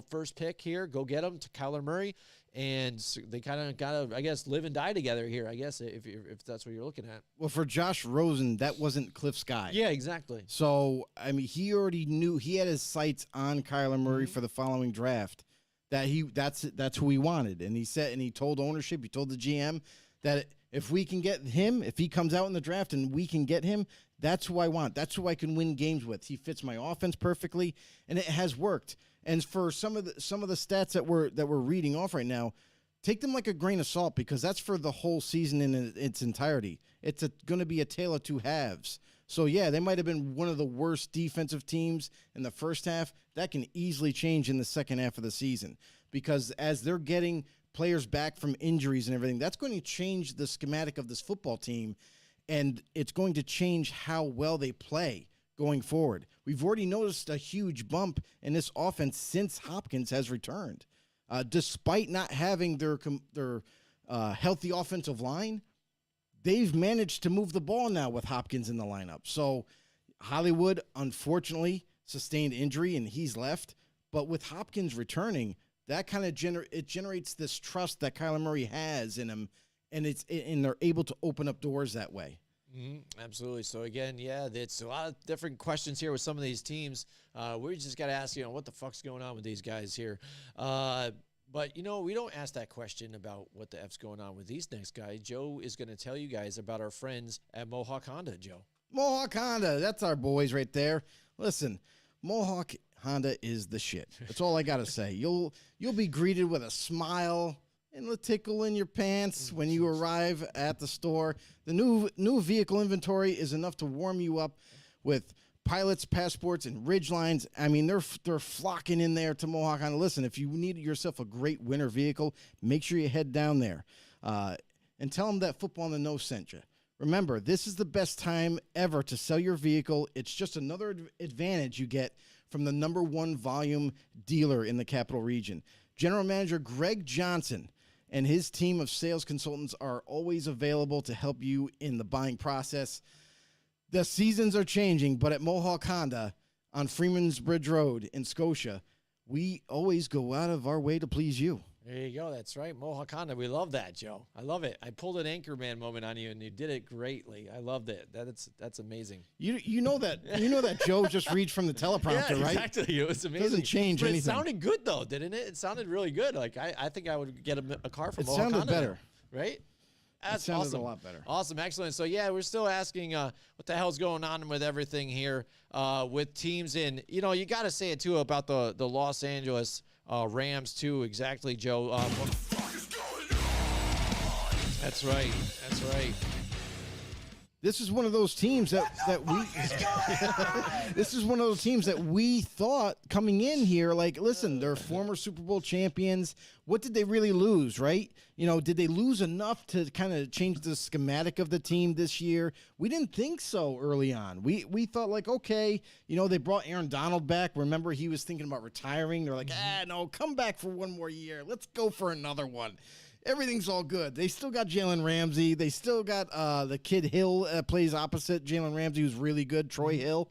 first pick here. Go get him to Kyler Murray. And they kind of got to, I guess, live and die together here, I guess, if that's what you're looking at. Well, for Josh Rosen, that wasn't Cliff's guy. Yeah, exactly. So, I mean, he already knew, he had his sights on Kyler Murray for the following draft, that's who he wanted. And he told ownership, he told the GM that if we can get him, if he comes out in the draft and we can get him, that's who I want. That's who I can win games with. He fits my offense perfectly, and it has worked. And for some of the stats that we're reading off right now, take them like a grain of salt, because that's for the whole season in its entirety. It's going to be a tale of two halves. So, yeah, they might have been one of the worst defensive teams in the first half. That can easily change in the second half of the season, because as they're getting players back from injuries and everything, that's going to change the schematic of this football team, and it's going to change how well they play going forward. We've already noticed a huge bump in this offense since Hopkins has returned. Despite not having their healthy offensive line, they've managed to move the ball now with Hopkins in the lineup. So Hollywood, unfortunately, sustained injury and he's left. But with Hopkins returning, that kind of generates this trust that Kyler Murray has in him, and they're able to open up doors that way. Absolutely. So again, it's a lot of different questions here with some of these teams. We just got to ask, what the fuck's going on with these guys here? But, we don't ask that question about what the F's going on with these next guys. Joe is going to tell you guys about our friends at Mohawk Honda, Joe. Mohawk Honda, that's our boys right there. Listen, Mohawk Honda is the shit. That's all I got to say. You'll be greeted with a smile and a tickle in your pants when you arrive at the store. The new vehicle inventory is enough to warm you up with pilots, passports, and Ridgelines. I mean, they're flocking in there to Mohawk Honda. Listen, if you need yourself a great winter vehicle, make sure you head down there and tell them that Football on the Nose sent you. Remember, this is the best time ever to sell your vehicle. It's just another advantage you get from the #1 volume dealer in the Capital Region. General Manager Greg Johnson and his team of sales consultants are always available to help you in the buying process. The seasons are changing, but at Mohawk Honda on Freeman's Bridge Road in Scotia, we always go out of our way to please you. There you go. That's right. Mohawk Honda. We love that, Joe. I love it. I pulled an Anchorman moment on you, and you did it greatly. I loved it. That's amazing. You know that Joe just reads from the teleprompter, yeah, right? Exactly. It was amazing. Doesn't change but anything. It sounded good though, didn't it? It sounded really good. Like I think I would get a car from It Mohawk sounded Honda better. now, right? That's It sounded awesome. a lot better. Awesome, excellent. So yeah, we're still asking what the hell's going on with everything here with teams in. You got to say it too about the Los Angeles Rams too. Exactly, Joe. That's right. That's right. This is one of those teams that we this is one of those teams that we thought coming in here, like, listen, they're former Super Bowl champions. What did they really lose, right? Did they lose enough to kind of change the schematic of the team this year? We didn't think so early on. We thought, like, okay, they brought Aaron Donald back. Remember, he was thinking about retiring. They're like, no, come back for one more year. Let's go for another one. Everything's all good. They still got Jalen Ramsey. They still got the kid Hill plays opposite Jalen Ramsey, who's really good, Troy Hill.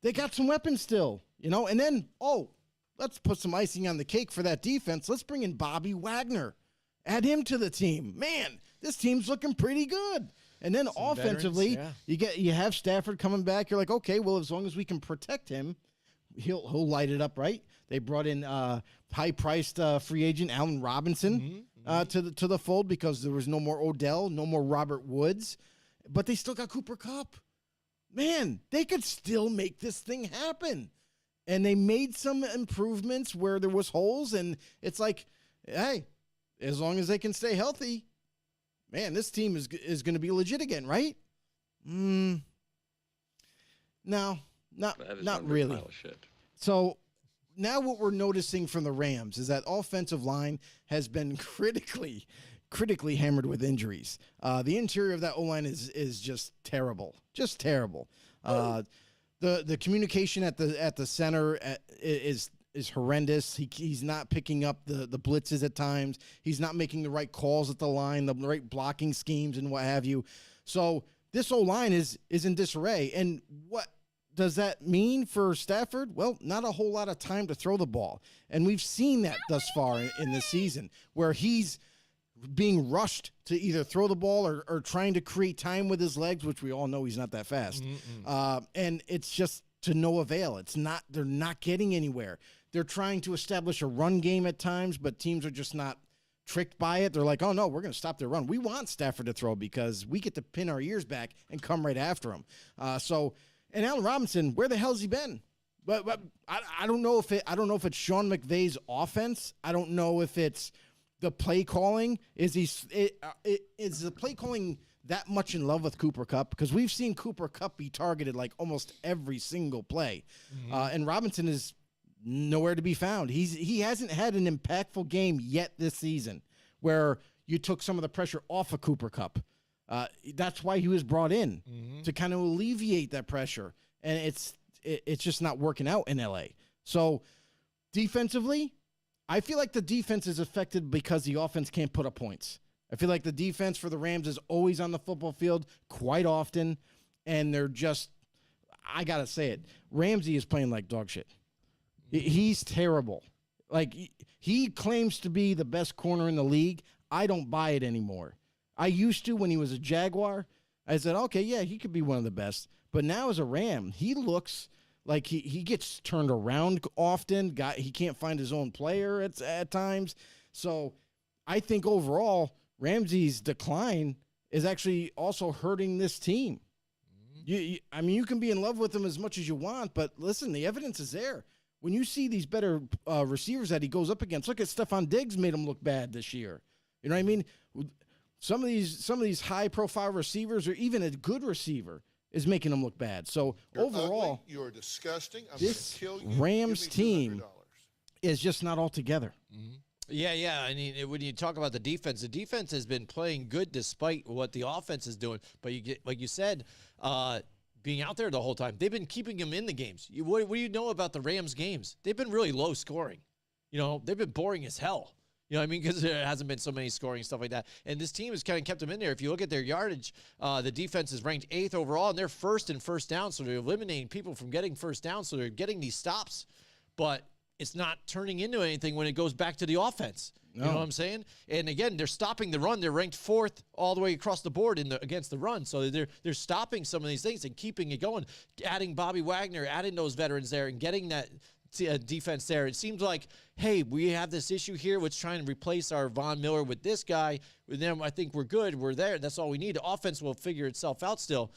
They got some weapons still, And then, let's put some icing on the cake for that defense. Let's bring in Bobby Wagner. Add him to the team. Man, this team's looking pretty good. And then some offensively, veterans, you have Stafford coming back. You're like, okay, well, as long as we can protect him, he'll light it up, right? They brought in high-priced free agent Allen Robinson to the fold because there was no more Odell, no more Robert Woods, but they still got Cooper Kupp. Man, they could still make this thing happen, and they made some improvements where there was holes, and it's like, hey, as long as they can stay healthy, man, this team is going to be legit again, right? No, not really. Pile of shit. So now what we're noticing from the Rams is that offensive line has been critically hammered with injuries. The interior of that O-line is just terrible, The communication at the center is horrendous. He's not picking up the blitzes at times. He's not making the right calls at the line, the right blocking schemes and what have you. So this O-line is in disarray. And does that mean for Stafford? Well, not a whole lot of time to throw the ball. And we've seen that thus far in this season where he's being rushed to either throw the ball or trying to create time with his legs, which we all know he's not that fast. And it's just to no avail. They're not getting anywhere. They're trying to establish a run game at times, but teams are just not tricked by it. They're like, oh, no, we're going to stop their run. We want Stafford to throw because we get to pin our ears back and come right after him. And Allen Robinson, where the hell's he been? But I don't know if it's Sean McVay's offense. I don't know if it's the play calling. Is the play calling that much in love with Cooper Kupp? Because we've seen Cooper Kupp be targeted like almost every single play, and Robinson is nowhere to be found. He hasn't had an impactful game yet this season where you took some of the pressure off of Cooper Kupp. That's why he was brought in to kind of alleviate that pressure, and it's just not working out in LA. So defensively, I feel like the defense is affected because the offense can't put up points. I feel like the defense for the Rams is always on the football field quite often, and they're just, I gotta say it, Ramsey is playing like dog shit. He's terrible. Like, he claims to be the best corner in the league. I don't buy it anymore. I used to when he was a Jaguar. I said, okay, yeah, he could be one of the best. But now as a Ram, he looks like he gets turned around often. He can't find his own player at times. So I think overall, Ramsey's decline is actually also hurting this team. I mean, you can be in love with him as much as you want, but listen, the evidence is there. When you see these better receivers that he goes up against, look at Stephon Diggs made him look bad this year. You know what I mean? Some of these high-profile receivers, or even a good receiver, is making them look bad. So You're overall, ugly, you're disgusting. I'm this gonna kill you. Rams Give me team $200. is just not all together. Yeah. I mean, when you talk about the defense has been playing good despite what the offense is doing. But you get, like you said, being out there the whole time, they've been keeping him in the games. What do you know about the Rams games? They've been really low scoring. You know, they've been boring as hell. You know what I mean? Because there hasn't been so many scoring, stuff like that. And this team has kind of kept them in there. If you look at their yardage, the defense is ranked 8th overall, and they're first in first down. So they're eliminating people from getting first down. So they're getting these stops. But it's not turning into anything when it goes back to the offense. No. You know what I'm saying? And again, they're stopping the run. They're ranked 4th all the way across the board against the run. So they're stopping some of these things and keeping it going, adding Bobby Wagner, adding those veterans there, and getting that defense there. It seems like, hey, we have this issue here with trying to replace our Von Miller with this guy. With them, I think we're good. We're there. That's all we need. The offense will figure itself out still.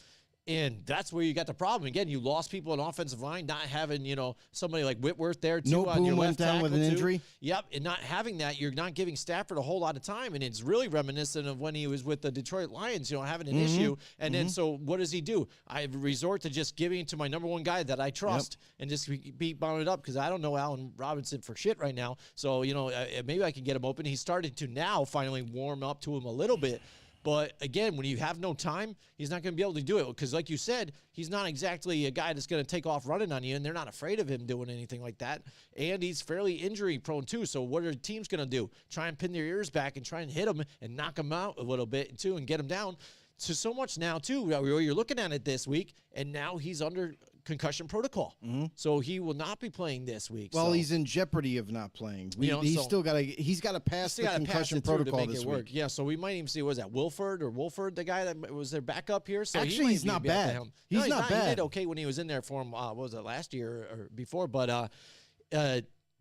And that's where you got the problem. Again, you lost people on offensive line, not having, somebody like Whitworth there, too, No on your Boom left went down with an tackle, too. injury. Yep, and not having that, you're not giving Stafford a whole lot of time, and it's really reminiscent of when he was with the Detroit Lions, having an issue. And then, so what does he do? I resort to just giving it to my number one guy that I trust and just beat bound up because I don't know Allen Robinson for shit right now. So, maybe I can get him open. He's started to now finally warm up to him a little bit. But again, when you have no time, he's not going to be able to do it because, like you said, he's not exactly a guy that's going to take off running on you, and they're not afraid of him doing anything like that. And he's fairly injury prone too. So what are the teams going to do? Try and pin their ears back and try and hit him and knock him out a little bit too, and get him down. So much now too. You're looking at it this week, and now he's under concussion protocol. So he will not be playing this week. Well, so. he's in jeopardy of not playing. He's got to pass the concussion protocol this week. Yeah, so we might even see, was that Wolford, the guy that was their backup here? So actually, he's not bad. He's not bad. He did okay when he was in there for him, what was it, last year or before? But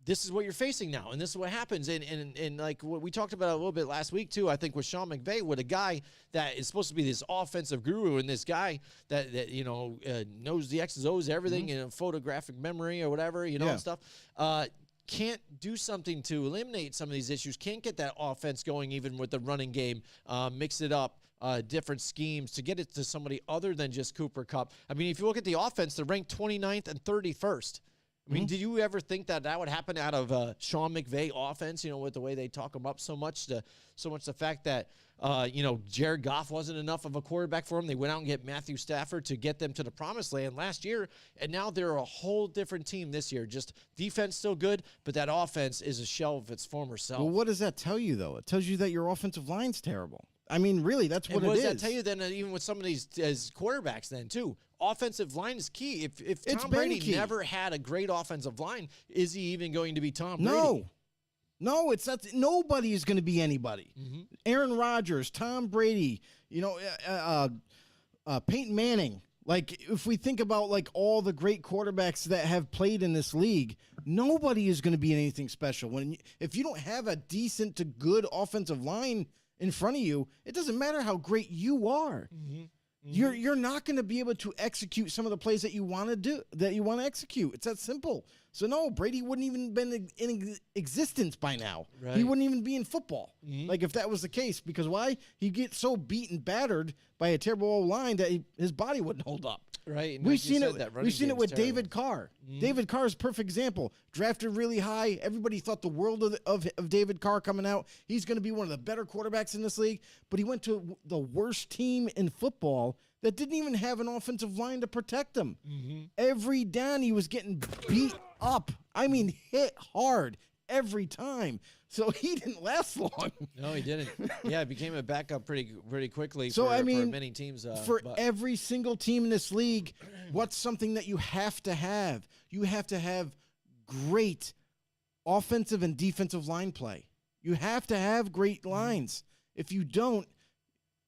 this is what you're facing now, and this is what happens. And like what we talked about a little bit last week too, I think with Sean McVay, with a guy that is supposed to be this offensive guru, and this guy that knows the X's, O's, everything, and photographic memory or whatever, and stuff. Can't do something to eliminate some of these issues. Can't get that offense going even with the running game. Mix it up. Different schemes to get it to somebody other than just Cooper Kupp. I mean, if you look at the offense, they're ranked 29th and 31st. I mean, did you ever think that would happen out of Sean McVay offense, with the way they talk him up so much the fact that, Jared Goff wasn't enough of a quarterback for him. They went out and get Matthew Stafford to get them to the promised land last year, and now they're a whole different team this year. Just defense still good, but that offense is a shell of its former self. Well, what does that tell you, though? It tells you that your offensive line's terrible. I mean, really, that's what it is. What does that tell you then, even with some of these as quarterbacks then, too? offensive line is key. If It's Tom been Brady key. never had a great offensive line, is he even going to be Tom Brady? No, it's not. Nobody is going to be anybody. Aaron Rodgers, Tom Brady, Peyton Manning. Like, if we think about like all the great quarterbacks that have played in this league, nobody is going to be anything special. If you don't have a decent to good offensive line in front of you, it doesn't matter how great you are. You're not going to be able to execute some of the plays that you want to do, that you want to execute. It's that simple. So no, Brady wouldn't even been in existence by now. Right. He wouldn't even be in football. Like, if that was the case, because why? He'd get so beat and battered by a terrible old line that his body wouldn't hold up. Right. And We've like you seen said, it. that running We've seen it game's with terrible. David Carr. David Carr is a perfect example. Drafted really high. Everybody thought the world of David Carr coming out. He's going to be one of the better quarterbacks in this league. But he went to the worst team in football that didn't even have an offensive line to protect him. Every down he was getting beat up. I mean, hit hard every time. So he didn't last long. No, he didn't. Yeah, it became a backup pretty quickly. So, for many teams. For but- every single team in this league, what's something that you have to have? You have to have great offensive and defensive line play. You have to have great lines. If you don't,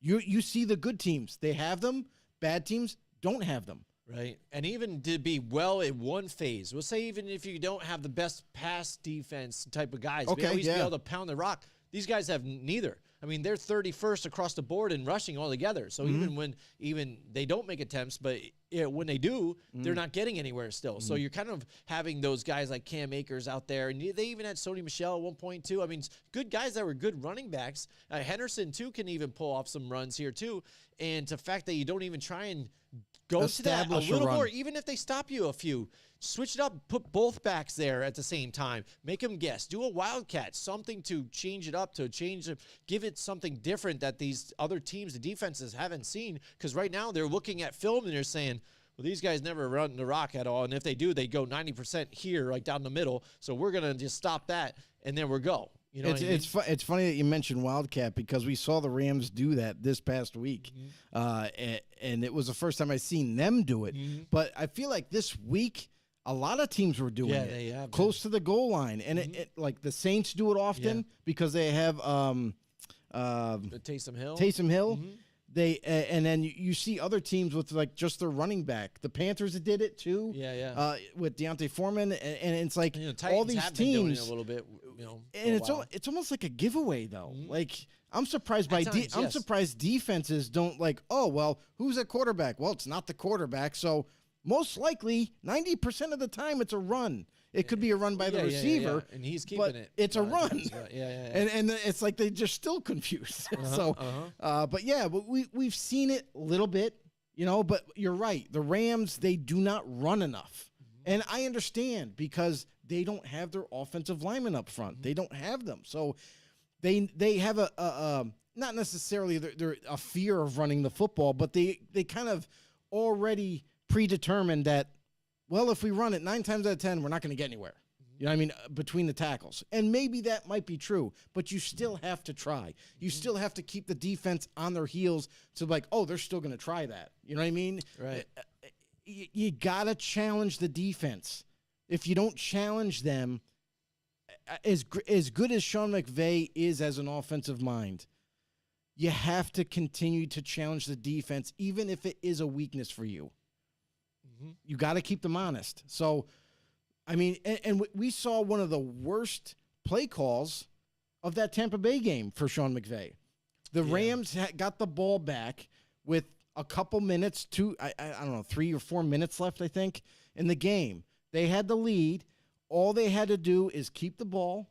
you see the good teams. They have them. Bad teams don't have them. Right. And even to be well in one phase, we'll say even if you don't have the best pass defense type of guys, Okay, at least be yeah. able to pound the rock. These guys have neither. I mean, they're 31st across the board in rushing altogether. So even when they don't make attempts, but when they do, they're not getting anywhere still. So you're kind of having those guys like Cam Akers out there. And they even had Sony Michel at one point, too. I mean, good guys that were good running backs. Henderson, too, can even pull off some runs here, too. And the fact that you don't even try and go to that a Establish a little run. more, even if they stop you a few, switch it up, put both backs there at the same time, make them guess, do a wildcat, something to change it up, give it something different that these other teams, the defenses haven't seen. Because right now they're looking at film and they're saying, well, these guys never run the rock at all. And if they do, they go 90% here, like down the middle. So we're going to just stop that and then we'll go. You know what I mean? It's funny that you mentioned Wildcat because we saw the Rams do that this past week. And it was the first time I seen them do it. But I feel like this week, a lot of teams were doing it they have close to the goal line. And it like the Saints do it often because they have Taysom Hill. Taysom Hill. They and then you see other teams with like just their running back. The Panthers did it too. With Deontay Foreman, and it's like You know, all Titans these have been doing it teams. a little bit, you know, And for a while. it's almost like a giveaway though. Like I'm surprised by At times, I'm yes. surprised defenses don't like. Oh well, who's at quarterback? Well, it's not the quarterback. So most likely 90% of the time it's a run. It could be a run by the receiver, and he's keeping but it. it's a run. Right. Yeah. And it's like they're just still confused. But we've seen it a little bit, you know. But you're right. The Rams, they do not run enough, and I understand because they don't have their offensive linemen up front. They don't have them, so they have a not necessarily they're a fear of running the football, but they kind of already predetermined that. Well, if we run it 9 times out of 10, we're not going to get anywhere. You know what I mean? Between the tackles. And maybe that might be true, but you still have to try. You still have to keep the defense on their heels to like, oh, they're still going to try that. You know what I mean? Right. You got to challenge the defense. If you don't challenge them, as good as Sean McVay is as an offensive mind, you have to continue to challenge the defense, even if it is a weakness for you. You got to keep them honest. So, I mean, and we saw one of the worst play calls of that Tampa Bay game for Sean McVay. The Rams got the ball back with a couple minutes, I don't know, 3 or 4 minutes left, I think, in the game. They had the lead. All they had to do is keep the ball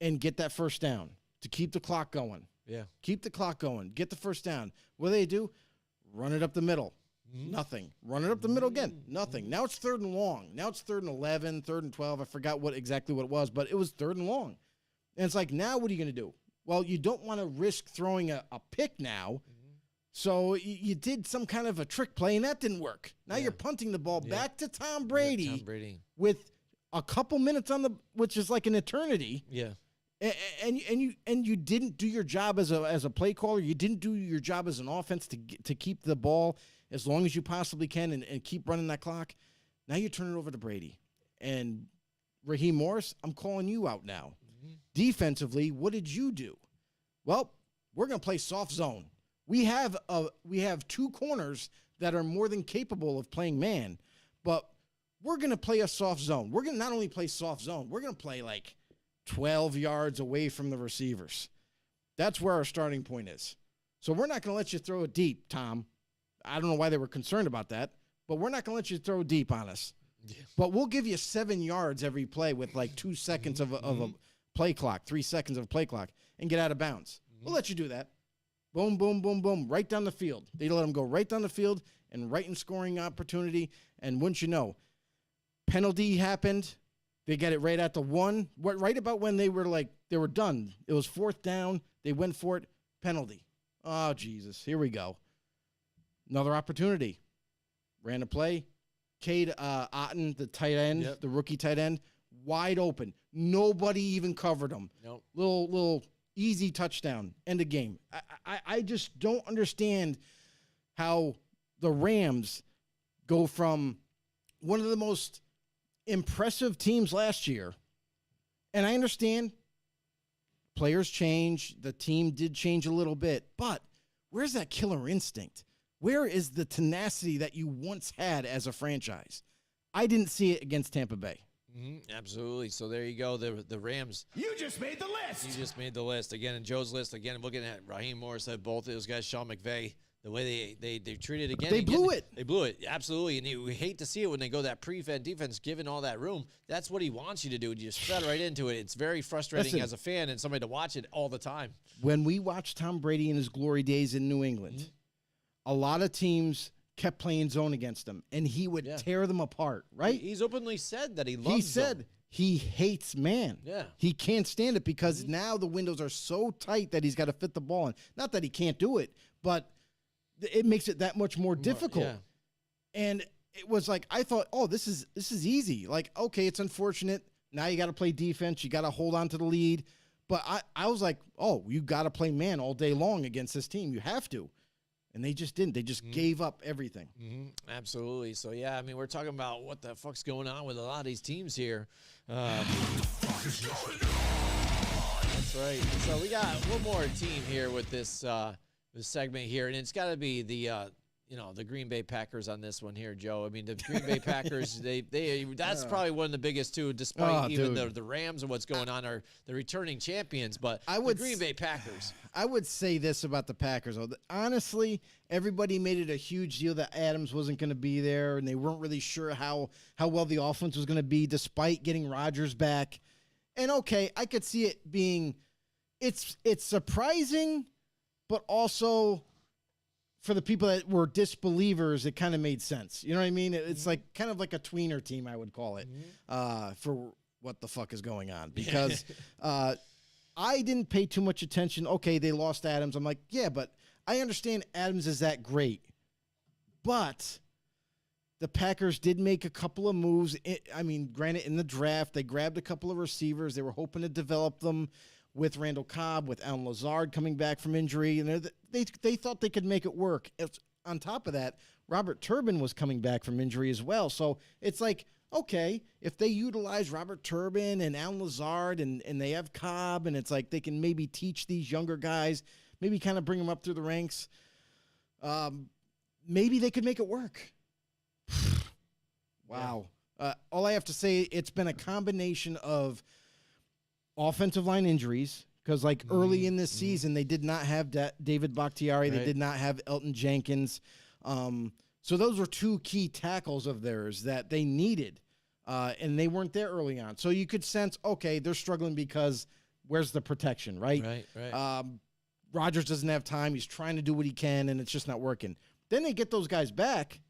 and get that first down to keep the clock going. Yeah. Keep the clock going. Get the first down. What do? Run it up the middle. Nothing. Run it up the middle again. Nothing. Now it's 3rd and long. Now it's 3rd and 11, 3rd and 12. I forgot exactly what it was, but it was 3rd and long. And it's like, now what are you going to do? Well, you don't want to risk throwing a pick now. So you did some kind of a trick play, and that didn't work. Now you're punting the ball back to Tom Brady, Tom Brady with a couple minutes which is like an eternity. Yeah. And you didn't do your job as a play caller. You didn't do your job as an offense to keep the ball as long as you possibly can and keep running that clock. Now you turn it over to Brady. And Raheem Morris, I'm calling you out now. Defensively, what did you do? Well, we're going to play soft zone. We have 2 corners that are more than capable of playing man, but we're going to play a soft zone. We're going to not only play soft zone, we're going to play like 12 yards away from the receivers. That's where our starting point is. So we're not going to let you throw it deep, Tom. I don't know why they were concerned about that, but we're not going to let you throw deep on us. Yeah. But we'll give you 7 yards every play with like 2 seconds of a play clock, 3 seconds of a play clock, and get out of bounds. We'll let you do that. Boom, boom, boom, boom, right down the field. They let them go right down the field and right in scoring opportunity. And wouldn't you know, penalty happened. They got it right at the 1. Right about when they were done. It was 4th down. They went for it. Penalty. Oh, Jesus. Here we go. Another opportunity. Ran a play. Cade Otton, the tight end, the rookie tight end, wide open. Nobody even covered him. Nope. Little easy touchdown. End of game. I just don't understand how the Rams go from one of the most impressive teams last year. And I understand players change. The team did change a little bit. But where's that killer instinct? Where is the tenacity that you once had as a franchise? I didn't see it against Tampa Bay. Absolutely. So there you go. The Rams. You just made the list. You just made the list. Again, in Joe's list, again, looking at Raheem Morris, both of those guys, Sean McVay, the way they treated again. They blew it. They blew it. Absolutely. And we hate to see it when they go that prevent defense, given all that room. That's what he wants you to do. You just fed right into it. It's very frustrating as a fan and somebody to watch it all the time. When we watched Tom Brady in his glory days in New England, a lot of teams kept playing zone against him, and he would tear them apart, right? He's openly said that he loves He said zone. He hates man. Yeah. He can't stand it because now the windows are so tight that he's got to fit the ball in. Not that he can't do it, but it makes it that much more difficult. Yeah. And it was like, I thought, oh, this is easy. Like, okay, it's unfortunate. Now you got to play defense. You got to hold on to the lead. But I was like, oh, you got to play man all day long against this team. You have to. And they just didn't. They just gave up everything. Absolutely. So, yeah, I mean, we're talking about what the fuck's going on with a lot of these teams here. That's right. So we got one more team here with this segment here, and it's got to be the Green Bay Packers on this one here, Joe. I mean, the Green Bay Packers, that's probably one of the biggest too, despite even the Rams and what's going on are the returning champions. But the Green Bay Packers. I would say this about the Packers, though. Honestly, everybody made it a huge deal that Adams wasn't going to be there, and they weren't really sure how well the offense was going to be despite getting Rodgers back. And, okay, I could see it being it's surprising, but also for the people that were disbelievers, it kind of made sense. You know what I mean? It's like kind of like a tweener team, I would call it, for what the fuck is going on. Because I didn't pay too much attention. Okay, they lost Adams. I'm like, yeah, but I understand Adams is that great. But the Packers did make a couple of moves. Granted, in the draft, they grabbed a couple of receivers. They were hoping to develop them with Randall Cobb, with Allen Lazard coming back from injury. And they thought they could make it work. On top of that, Robert Turbin was coming back from injury as well. So it's like, okay, if they utilize Robert Turbin and Allen Lazard and they have Cobb, and it's like they can maybe teach these younger guys, maybe kind of bring them up through the ranks, maybe they could make it work. Wow. All I have to say, it's been a combination of offensive line injuries, because early in this season, they did not have David Bakhtiari. Right. They did not have Elton Jenkins. So those were 2 key tackles of theirs that they needed, and they weren't there early on. So you could sense, okay, they're struggling because where's the protection, right? Right. Rodgers doesn't have time. He's trying to do what he can, and it's just not working. Then they get those guys back,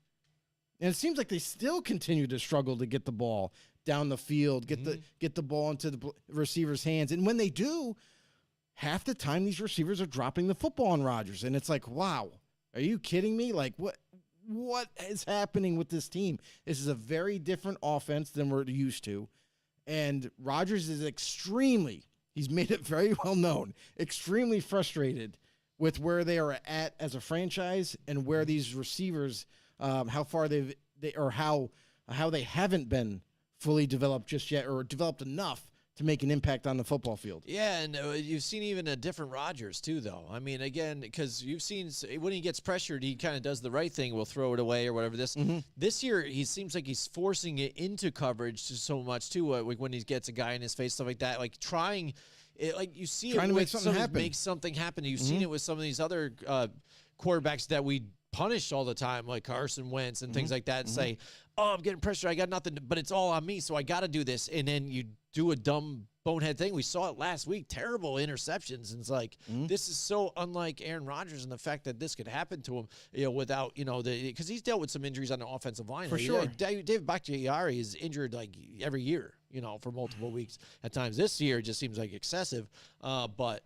and it seems like they still continue to struggle to get the ball down the field, get the ball into the receiver's hands. And when they do, half the time these receivers are dropping the football on Rodgers. And it's like, wow, are you kidding me? Like, what is happening with this team? This is a very different offense than we're used to. And Rodgers is he's made it very well known, extremely frustrated with where they are at as a franchise and where these receivers, how far how they haven't been fully developed just yet, or developed enough to make an impact on the football field. Yeah, and you've seen even a different Rodgers too, though. I mean, again, because you've seen when he gets pressured, he kind of does the right thing. We'll throw it away or whatever. This year, he seems like he's forcing it into coverage so much too. When he gets a guy in his face, stuff like that, like trying. Like you see Trying it to with make something happen. Make something happen. You've seen it with some of these other quarterbacks that we punish all the time, like Carson Wentz and things like that, and say, "Oh, I'm getting pressure. I got nothing, but it's all on me, so I got to do this." And then you do a dumb bonehead thing. We saw it last week. Terrible interceptions. And it's like, this is so unlike Aaron Rodgers, and the fact that this could happen to him, without, because he's dealt with some injuries on the offensive line. For sure. David Bakhtiari is injured like every year, for multiple weeks at times. This year it just seems like excessive. But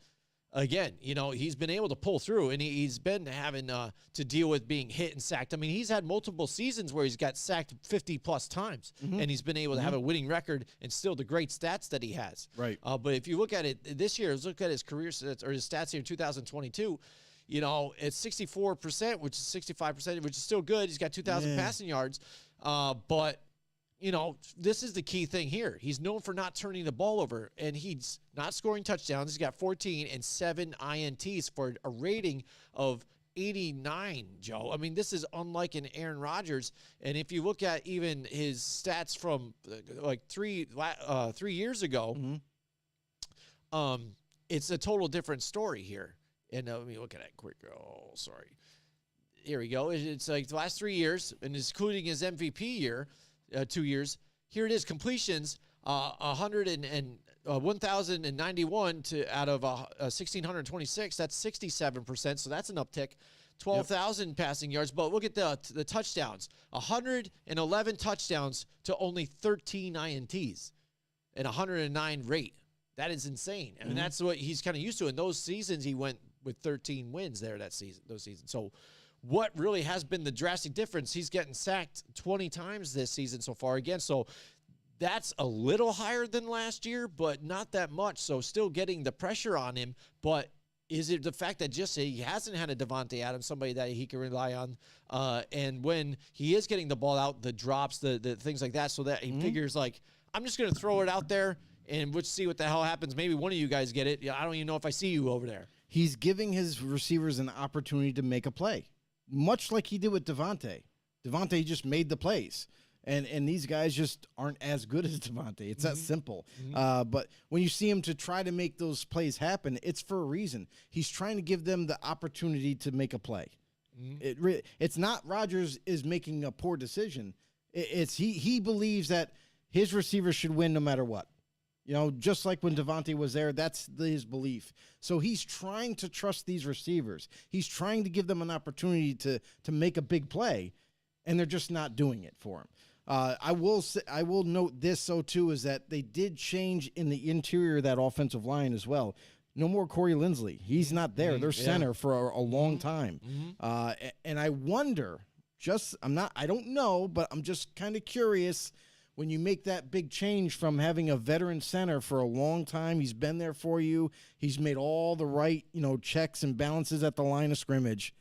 again, he's been able to pull through, and he's been having to deal with being hit and sacked. I mean, he's had multiple seasons where he's got sacked 50-plus times, and he's been able to have a winning record and still the great stats that he has. Right. But if you look at it this year, look at his career stats or his stats here in 2022, it's 64%, which is 65%, which is still good. He's got 2,000 passing yards. But this is the key thing here. He's known for not turning the ball over, and he's not scoring touchdowns. He's got 14 and 7 INTs for a rating of 89, Joe. I mean, this is unlike an Aaron Rodgers. And if you look at even his stats from like 3 years ago, it's a total different story here. And let me look at it quick. Oh, sorry. Here we go. It's like the last 3 years, and including his MVP year, 2 years. Here it is: completions, 1,091 out of 1,626. That's 67%. So that's an uptick. 12,000 passing yards. But look at the touchdowns: 111 touchdowns to only 13 INTs, and 109 rate. That is insane. I mean, that's what he's kind of used to. In those seasons, he went with 13 wins there those seasons. So what really has been the drastic difference? He's getting sacked 20 times this season so far again. So that's a little higher than last year, but not that much. So still getting the pressure on him. But is it the fact that just he hasn't had a Devontae Adams, somebody that he can rely on? And when he is getting the ball out, the drops, the things like that, so that he figures like, I'm just going to throw it out there and we'll see what the hell happens. Maybe one of you guys get it. I don't even know if I see you over there. He's giving his receivers an opportunity to make a play, much like he did with Devontae. Devontae just made the plays, and these guys just aren't as good as Devontae. It's that simple. But when you see him to try to make those plays happen, it's for a reason. He's trying to give them the opportunity to make a play. It's not Rodgers is making a poor decision. It's he believes that his receivers should win no matter what. Just like when Devontae was there, that's his belief. So he's trying to trust these receivers. He's trying to give them an opportunity to make a big play, and they're just not doing it for him. I will note this, too, is that they did change in the interior of that offensive line as well. No more Corey Linsley. He's not there. They're center for a long time. And I wonder, I don't know, but I'm just kind of curious. When you make that big change from having a veteran center for a long time, he's been there for you. He's made all the right, checks and balances at the line of scrimmage.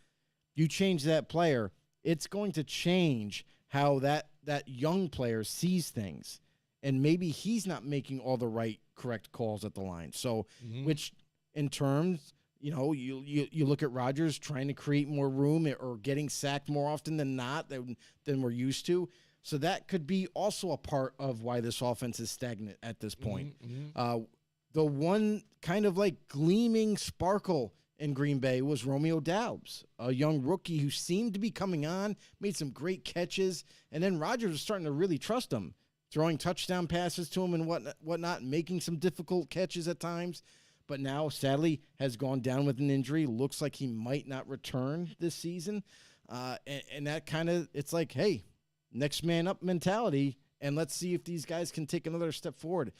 You change that player, it's going to change how that young player sees things. And maybe he's not making all the right, correct calls at the line. So, which in terms, you look at Rodgers trying to create more room or getting sacked more often than not than we're used to. So that could be also a part of why this offense is stagnant at this point. The one kind of like gleaming sparkle in Green Bay was Romeo Doubs, a young rookie who seemed to be coming on, made some great catches, and then Rodgers was starting to really trust him, throwing touchdown passes to him and whatnot, making some difficult catches at times. But now, sadly, has gone down with an injury. Looks like he might not return this season. And that kind of, it's like, hey, next man up mentality, and let's see if these guys can take another step forward.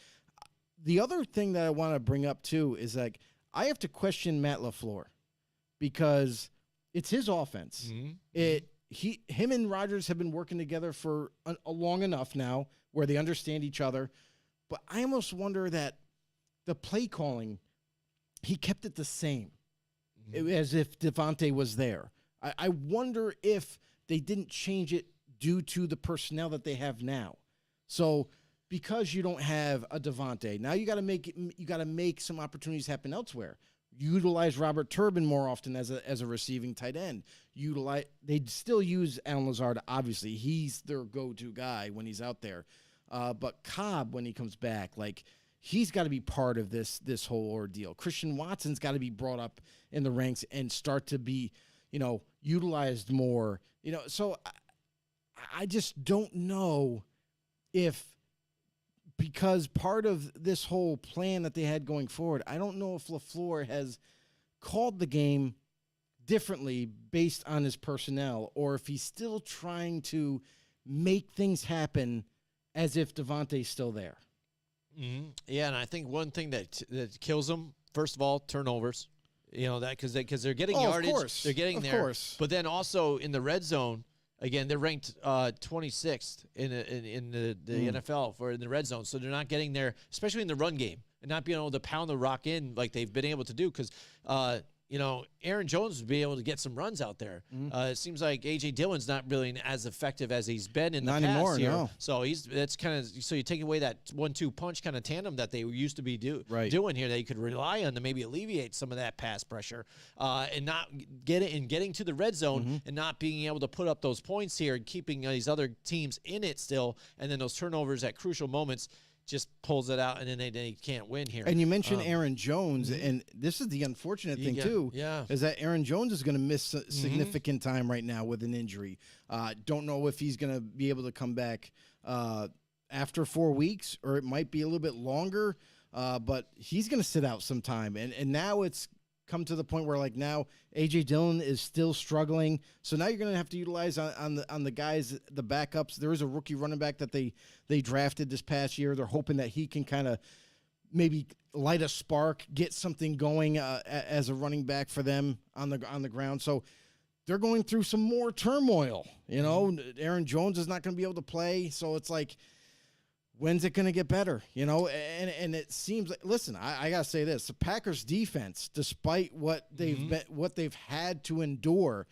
The other thing that I want to bring up too is like I have to question Matt LaFleur because it's his offense. Him and Rodgers have been working together for a long enough now where they understand each other, but I almost wonder that the play calling, he kept it the same. as if Devontae was there. I wonder if they didn't change it due to the personnel that they have now. So because you don't have a Devontae, now you got to make some opportunities happen elsewhere. Utilize Robert Turbin more often as a receiving tight end. They still use Alan Lazard. Obviously, he's their go-to guy when he's out there. But Cobb, when he comes back, like he's got to be part of this whole ordeal. Christian Watson's got to be brought up in the ranks and start to be, utilized more. So I just don't know if. Because part of this whole plan that they had going forward, I don't know if LaFleur has called the game differently based on his personnel, or if he's still trying to make things happen as if Devontae's still there. Mm-hmm. Yeah, and I think one thing that kills them, first of all, turnovers. That because they're getting yardage, of course. They're getting of there. Course. But then also in the red zone. Again, they're ranked 26th in the NFL for in the red zone, so they're not getting there, especially in the run game, and not being able to pound the rock in like they've been able to do. Because Aaron Jones would be able to get some runs out there. It seems like A.J. Dillon's not really as effective as he's been in the past anymore, here. no. So so you take away that 1-2 punch kind of tandem that they used to be doing here. They could rely on to maybe alleviate some of that pass pressure and not getting to the red zone and not being able to put up those points here and keeping these other teams in it still. And then those turnovers at crucial moments just pulls it out, and then they can't win here. And you mentioned Aaron Jones, and this is the unfortunate thing, too, is that Aaron Jones is going to miss significant time right now with an injury. Don't know if he's going to be able to come back after 4 weeks, or it might be a little bit longer, but he's going to sit out some time. And now it's come to the point where, like, now A.J. Dillon is still struggling. So now you're going to have to utilize on the guys, the backups. There is a rookie running back that they drafted this past year. They're hoping that he can kind of maybe light a spark, get something going as a running back for them on the ground. So they're going through some more turmoil. Aaron Jones is not going to be able to play. So it's like, when's it going to get better? And it seems like, listen, I got to say this, the Packers defense, despite what they've had to endure,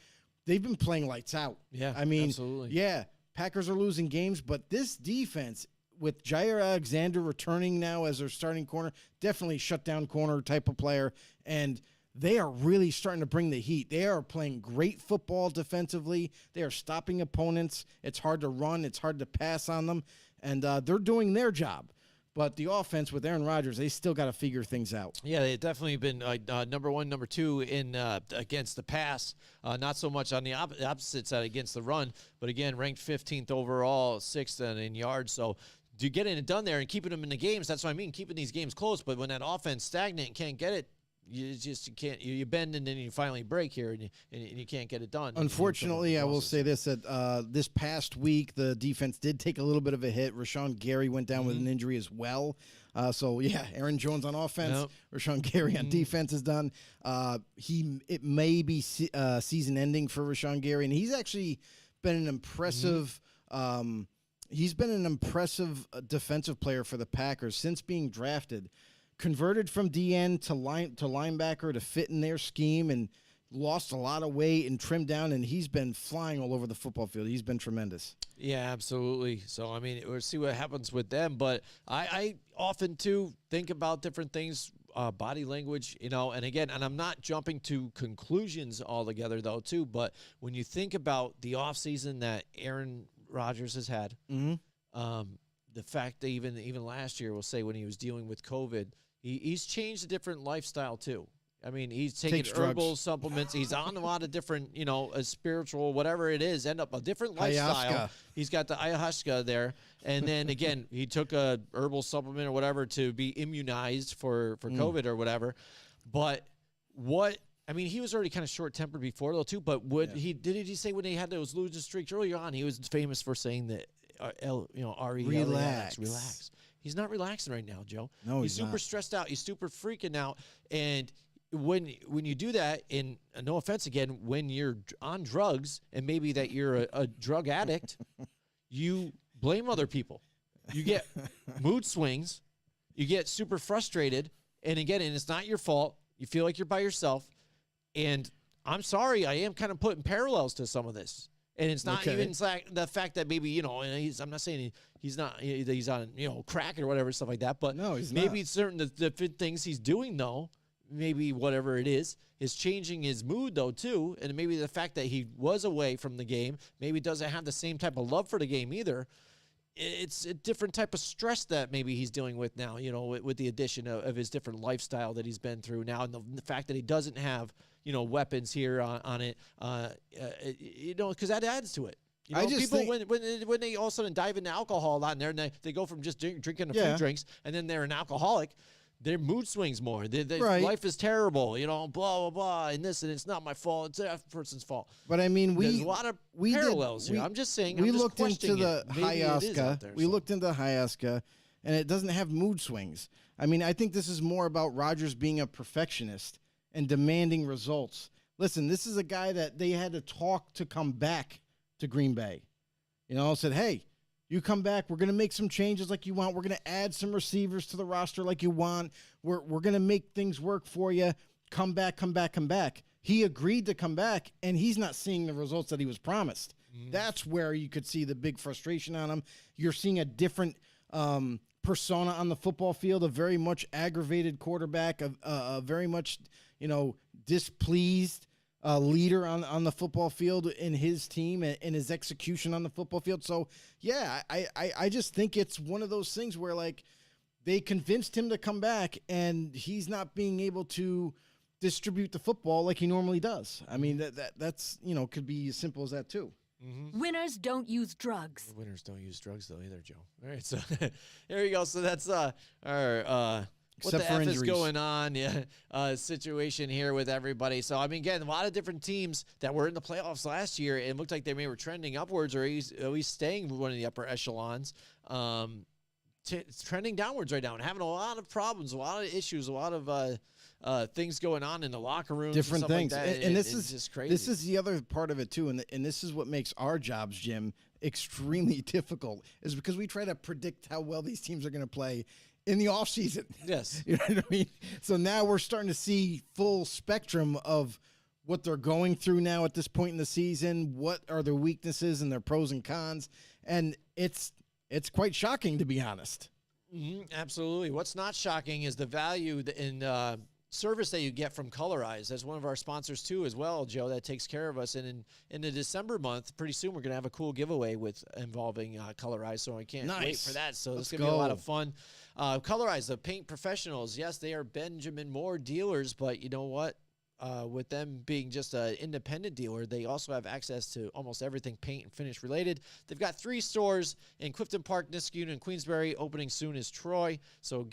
they've been playing lights out. Yeah, I mean, absolutely. Yeah, Packers are losing games, but this defense with Jair Alexander returning now as their starting corner, definitely shutdown corner type of player. And they are really starting to bring the heat. They are playing great football defensively. They are stopping opponents. It's hard to run. It's hard to pass on them. And they're doing their job. But the offense with Aaron Rodgers, they still got to figure things out. Yeah, they've definitely been number one, number two in against the pass. Not so much on the opposite side against the run. But, again, ranked 15th overall, 6th in yards. So to getting it done there and keeping them in the games, that's what I mean, keeping these games close. But when that offense stagnant and can't get it, you can't. You bend and then you finally break here, and you can't get it done. Unfortunately, I will say this: that this past week the defense did take a little bit of a hit. Rashawn Gary went down with an injury as well. So yeah, Aaron Jones on offense, Rashawn Gary on defense is done. It may be season ending for Rashawn Gary, and he's actually been an impressive. He's been an impressive defensive player for the Packers since being drafted. Converted from DN to linebacker to fit in their scheme, and lost a lot of weight and trimmed down, and he's been flying all over the football field. He's been tremendous. Yeah, absolutely. So, I mean, we'll see what happens with them. But I often, too, think about different things, body language, and again, and I'm not jumping to conclusions altogether, though, too. But when you think about the offseason that Aaron Rodgers has had, the fact that even last year, we'll say when he was dealing with COVID, he's changed a different lifestyle, too. I mean, he's taking herbal supplements. He's on a lot of different, a spiritual, whatever it is, end up a different lifestyle. Ayahuasca. He's got the ayahuasca there. And then, again, he took a herbal supplement or whatever to be immunized for COVID or whatever. But he was already kind of short-tempered before, though, too. But did he say when he had those losing streaks earlier on, he was famous for saying that, relax. Relax. He's not relaxing right now, Joe. No, he's super stressed out. He's super freaking out. And when you do that, and no offense again, when you're on drugs and maybe that you're a drug addict, you blame other people. You get mood swings. You get super frustrated. And again, and it's not your fault. You feel like you're by yourself. And I'm sorry, I am kind of putting parallels to some of this. And it's not even like the fact that maybe, and I'm not saying he's on, crack or whatever, stuff like that. But no, he's maybe not. certain the things he's doing, though, maybe whatever it is changing his mood, though, too. And maybe the fact that he was away from the game, maybe doesn't have the same type of love for the game either. It's a different type of stress that maybe he's dealing with now, with the addition of his different lifestyle that he's been through now. And the fact that he doesn't have, weapons here on it, because that adds to it. I just people think, when they all of a sudden dive into alcohol a lot in there, and they go from just drinking a few drinks, and then they're an alcoholic, their mood swings more. Life is terrible, blah, blah, blah, and this, and it's not my fault. It's that person's fault. But I mean, there's a lot of parallels here. I'm just saying. We looked into the Hayaska. We looked into the Hayaska, and it doesn't have mood swings. I mean, I think this is more about Rodgers being a perfectionist and demanding results. Listen, this is a guy that they had to talk to come back to Green Bay. Said, hey, you come back. We're going to make some changes like you want. We're going to add some receivers to the roster like you want. We're going to make things work for you. Come back, come back, come back. He agreed to come back, and he's not seeing the results that he was promised. That's where you could see the big frustration on him. You're seeing a different persona on the football field, a very much aggravated quarterback, a very much, displeased leader on the football field in his team and his execution on the football field. So, yeah, I just think it's one of those things where, like, they convinced him to come back, and he's not being able to distribute the football like he normally does. I mean, that's could be as simple as that, too. Mm-hmm. Winners don't use drugs. Winners don't use drugs, though, either, Joe. All right, so there you go. So that's our what Except the for F injuries. is going on situation here with everybody. So, I mean, again, a lot of different teams that were in the playoffs last year, it looked like they were trending upwards or at least staying with one of the upper echelons. It's trending downwards right now and having a lot of problems, a lot of issues, a lot of things going on in the locker rooms. Different and stuff things. Like that. And this it's is just crazy. This is the other part of it, too. And this is what makes our jobs, Jim, extremely difficult, is because we try to predict how well these teams are going to play in the offseason. Yes. You know what I mean? So now we're starting to see full spectrum of what they're going through now at this point in the season. What are their weaknesses and their pros and cons? And it's quite shocking, to be honest. Mm-hmm, absolutely. What's not shocking is the value in service that you get from Colorize. That's one of our sponsors too, as well, Joe. That takes care of us. And in the December month, pretty soon we're going to have a cool giveaway involving Colorize. So I can't wait for that. So it's going to be a lot of fun. Colorize, the paint professionals. Yes, they are Benjamin Moore dealers, but you know what? With them being just an independent dealer, they also have access to almost everything paint and finish related. They've got 3 stores in Clifton Park, Niskayuna, and Queensbury. Opening soon is Troy, so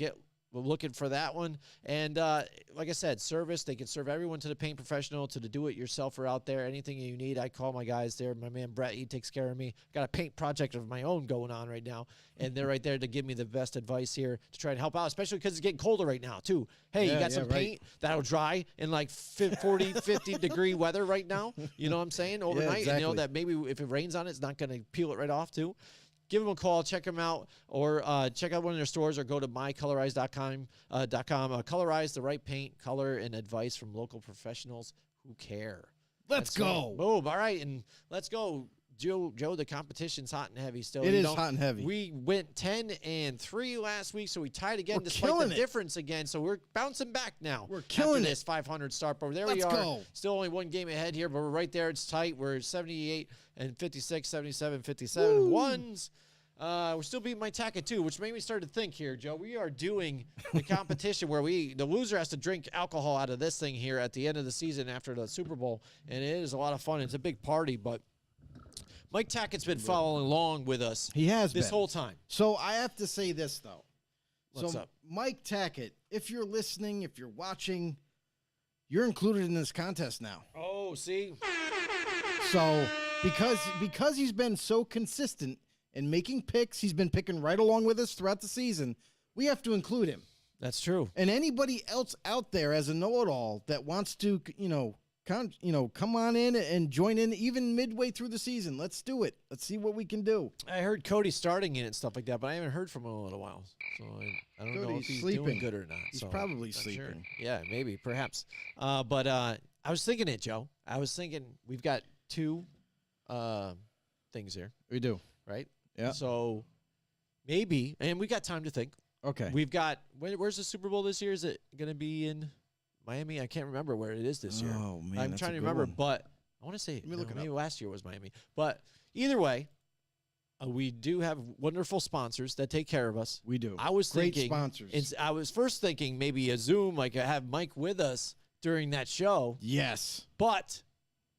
we're looking for that one. And like I said, service, they can serve everyone, to the paint professional, to the do-it-yourselfer out there. Anything you need, I call my guys there. My man Brett, he takes care of me. Got a paint project of my own going on right now, and they're right there to give me the best advice here to try and help out, especially because it's getting colder right now, too. Hey, you got some paint that'll dry in like 40, 50-degree weather right now. You know what I'm saying? Overnight, exactly. and that maybe if it rains on it, it's not going to peel it right off, too. Give them a call, check them out, or check out one of their stores, or go to mycolorize.com. Colorize, the right paint, color, and advice from local professionals who care. Let's go. Boom. All right, and let's go. Joe, the competition's hot and heavy still. It is hot and heavy. We went 10-3 last week, so we tied again We're despite killing the it. difference again. So we're bouncing back now. We're killing after this 500 start. But there we Let's are. go. Still only one game ahead here, but we're right there. It's tight. We're 78-56, 77-57 ones. We're still beating my Tackett too, which made me start to think here, Joe. We are doing the competition where the loser has to drink alcohol out of this thing here at the end of the season after the Super Bowl, and it is a lot of fun. It's a big party, but Mike Tackett's been following along with us. He has this been. whole time. So I have to say this, though. What's up? Mike Tackett, if you're listening, if you're watching, you're included in this contest now. Oh, see? So because he's been so consistent in making picks, he's been picking right along with us throughout the season, we have to include him. That's true. And anybody else out there as a know-it-all that wants to, come on in and join in even midway through the season. Let's do it. Let's see what we can do. I heard Cody starting in and stuff like that, but I haven't heard from him in a little while. So I don't know if Cody's he's sleeping. doing good or not. He's so probably not sure. sleeping. Yeah, maybe, perhaps. But I was thinking it, Joe. I was thinking we've got two things here, We do. right? Yeah. So maybe, and we got time to think. Okay. We've got, where's the Super Bowl this year? Is it going to be in Miami? I can't remember where it is this year. Oh, man, I'm that's trying a to good remember, one. but I want to say me look it maybe up. last year was Miami. But either way, we do have wonderful sponsors that take care of us. We do. I was Great thinking, sponsors. I was first thinking maybe a Zoom, like have Mike with us during that show. Yes. But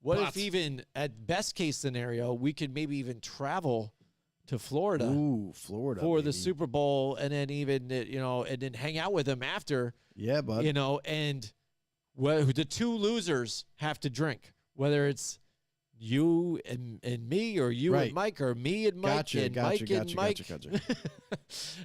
what if But- even at best case scenario, we could maybe even travel to Florida Ooh, Florida. for the baby. Super Bowl, and then even and then hang out with them after, Yeah, bud. and the two losers have to drink, whether it's you and me, or you Right. and Mike, or me and Mike, Gotcha, and gotcha, Mike and gotcha, Mike. gotcha.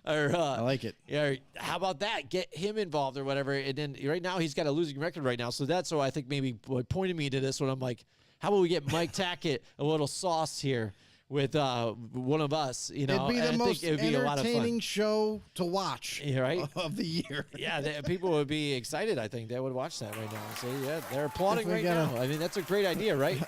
or I like it. yeah, how about that? Get him involved or whatever. And then right now he's got a losing record right now, so that's what I think maybe what pointed me to this when I'm like, how about we get Mike Tackett a little sauce here with one of us? It'd and be the I most think it'd be a lot of entertaining fun. show to watch Yeah, right? of the year. Yeah, people would be excited. I think they would watch that right now. So yeah, they're applauding Definitely right gotta- now. I mean, that's a great idea, right?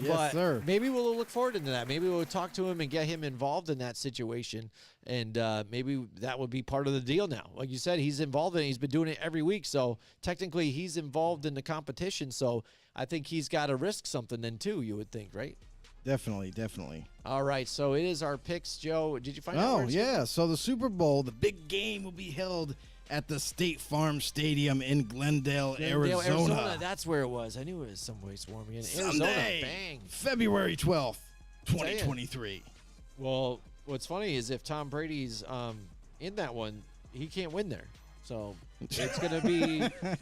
Yes, But sir. maybe we'll look forward into that. Maybe we'll talk to him and get him involved in that situation, and maybe that would be part of the deal now. Like you said, he's involved in it. He's been doing it every week, so technically he's involved in the competition. So I think he's got to risk something then too. You would think, right? Definitely, definitely. All right, so it is our picks, Joe. Did you find out? Oh, where it's yeah. So the Super Bowl, the big game, will be held at the State Farm Stadium in Glendale, Glendale, Arizona. That's where it was. I knew it was someplace warm again. Arizona, Sunday, bang. February 12th, 2023. Well, what's funny is if Tom Brady's in that one, he can't win there. So it's going to be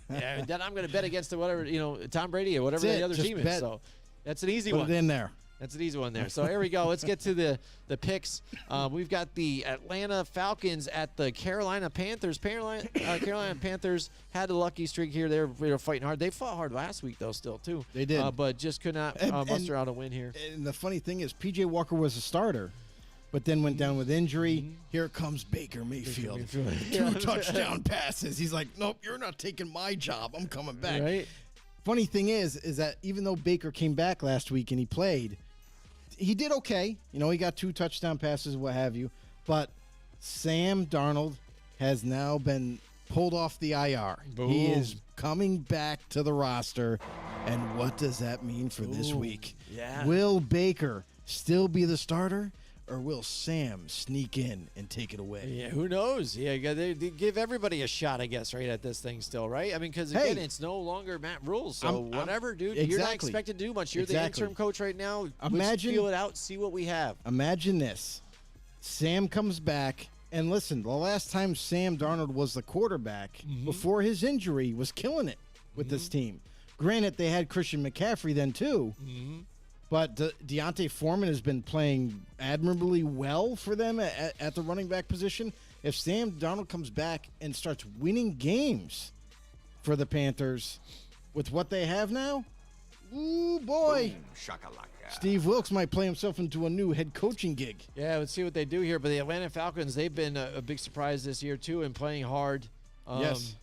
then I'm going to bet against the whatever, Tom Brady or whatever That's the it. other Just team is. bet. So that's an easy Put one. it in there. That's an easy one there. So here we go. Let's get to the picks. We've got the Atlanta Falcons at the Carolina Panthers. Carolina Panthers had a lucky streak here. They were fighting hard. They fought hard last week, though, still, too. They did. But just could not And- muster out a win here. And the funny thing is, P.J. Walker was a starter, but then went down with injury. Mm-hmm. Here comes Baker Mayfield. Two touchdown passes. He's like, nope, you're not taking my job. I'm coming back. Right? Funny thing is that even though Baker came back last week and he played, he did okay. He got 2 touchdown passes, what have you. But Sam Darnold has now been pulled off the IR. Boom. He is coming back to the roster. And what does that mean for this week? yeah. Will Baker still be the starter, or will Sam sneak in and take it away? Yeah, who knows? Yeah, they give everybody a shot, I guess, right, at this thing still, right? I mean, because, again, Hey. it's no longer Matt Rules. So I'm- whatever, dude. You're not exactly. expected to do much. You're Exactly. the interim coach right now. Let's Imagine- feel it out, see what we have. Imagine this. Sam comes back, and listen, the last time Sam Darnold was the quarterback before his injury was killing it with this team. Granted, they had Christian McCaffrey then too, but Deontay Foreman has been playing admirably well for them at the running back position. If Sam Darnold comes back and starts winning games for the Panthers with what they have now, ooh boy, Steve Wilkes might play himself into a new head coaching gig. Yeah, let's see what they do here. But the Atlanta Falcons, they've been a big surprise this year, too, and playing hard. Yes.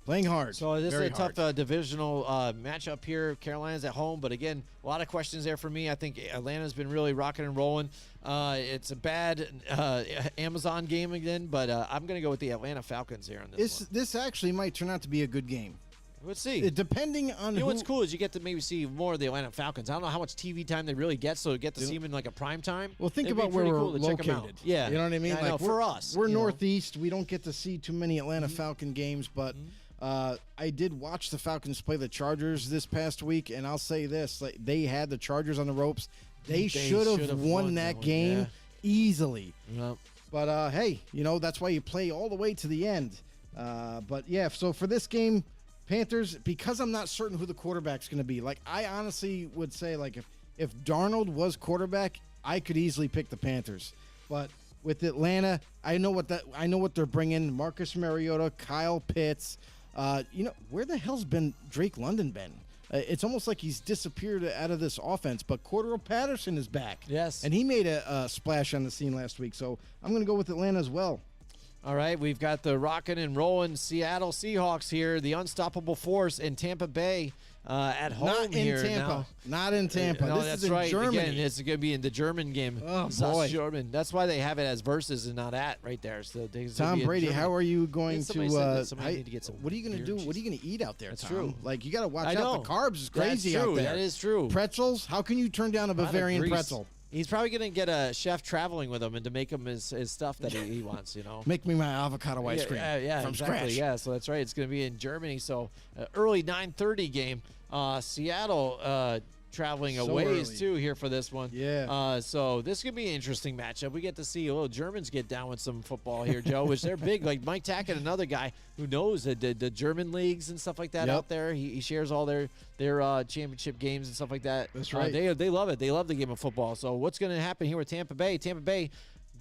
Playing hard. So this Very is a tough hard. Divisional matchup here. Carolina's at home, but again, a lot of questions there for me. I think Atlanta's been really rocking and rolling. It's a bad Amazon game again, but I'm going to go with the Atlanta Falcons here on this one. This actually might turn out to be a good game. Let's see. Depending on You know who, what's cool is you get to maybe see more of the Atlanta Falcons. I don't know how much TV time they really get, so get to see them in like a prime time. Well, think It'd be about where pretty we're cool to check 'em out. located. Yeah, You know what I mean? I know, we're- for us, We're you know. Northeast. We don't get to see too many Atlanta Falcon games, but I did watch the Falcons play the Chargers this past week, and I'll say this. Like, they had the Chargers on the ropes. They should have won that game yeah. easily. Yep. But, hey, that's why you play all the way to the end. But, yeah, so for this game, Panthers, because I'm not certain who the quarterback's going to be, like, I honestly would say, like, if Darnold was quarterback, I could easily pick the Panthers. But with Atlanta, I know what they're bringing. Marcus Mariota, Kyle Pitts. Where the hell's been Drake London been? It's almost like he's disappeared out of this offense. But Cordero Patterson is back. Yes. And he made a splash on the scene last week. So I'm going to go with Atlanta as well. All right, we've got the rocking and rolling Seattle Seahawks here, the unstoppable force in Tampa Bay at home Not in here Tampa. now. Not in Tampa. No, this that's is in right. Germany. Again, it's going to be in the German game. Oh, South boy. German. That's why they have it as versus and not at right there. So Tom Brady, how are you going Yeah, to? somebody said that somebody need to get some What are you going to beer do? and What are you going to eat out there, That's Tom? true. Like you got to watch I out. know. The carbs is crazy That's true. out there. That is true. Pretzels. How can you turn down a A lot of Bavarian grease. pretzel? He's probably going to get a chef traveling with him and to make him his stuff that he wants, Make me my avocado ice cream yeah, from exactly. scratch. Yeah, so that's right. It's going to be in Germany. So early 9:30 game. Seattle traveling So a ways early. too here for this one. Yeah. So this could be an interesting matchup. We get to see little Germans get down with some football here, Joe, which they're big. Like Mike Tackett, another guy who knows the German leagues and stuff like that Yep. out there. He shares all their championship games and stuff like that. That's right. They love it. They love the game of football. So what's going to happen here with Tampa Bay? Tampa Bay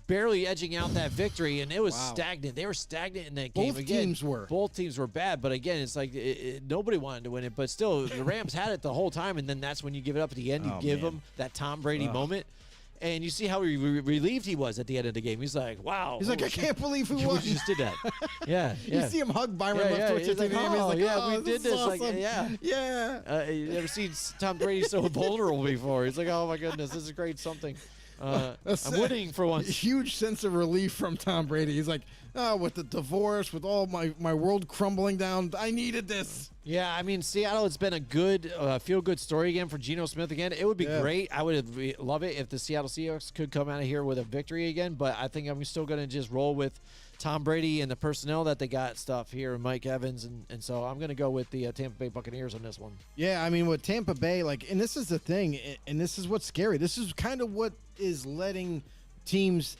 barely edging out that victory, and it was Wow. stagnant. They were stagnant in that game. Both Again, teams were. Both teams were bad, but again, it's like nobody wanted to win it. But still, the Rams had it the whole time, and then that's when you give it up at the end. You Oh, give man. them that Tom Brady Ugh. moment, and you see how relieved he was at the end of the game. He's like, "Wow!" He's like, I can't believe we we won. just did that. Yeah, yeah. You see him hug Byron Yeah, yeah, Leftwich he's at the like, game. He's "Oh, like, yeah, oh, we did this." is Like, awesome. yeah. Yeah. You never seen Tom Brady so vulnerable before. He's like, "Oh my goodness, this is great something." I'm winning for once. Huge sense of relief from Tom Brady. He's like, oh, with the divorce, with all my world crumbling down, I needed this. Yeah, I mean, Seattle, it's been a good, feel-good story again for Geno Smith again. It would be Yeah. great. I would love it if the Seattle Seahawks could come out of here with a victory again, but I think I'm still going to just roll with Tom Brady and the personnel that they got stuff here, and Mike Evans, and so I'm going to go with the Tampa Bay Buccaneers on this one. Yeah, I mean, with Tampa Bay, like, and this is the thing, and this is what's scary. This is kind of what is letting teams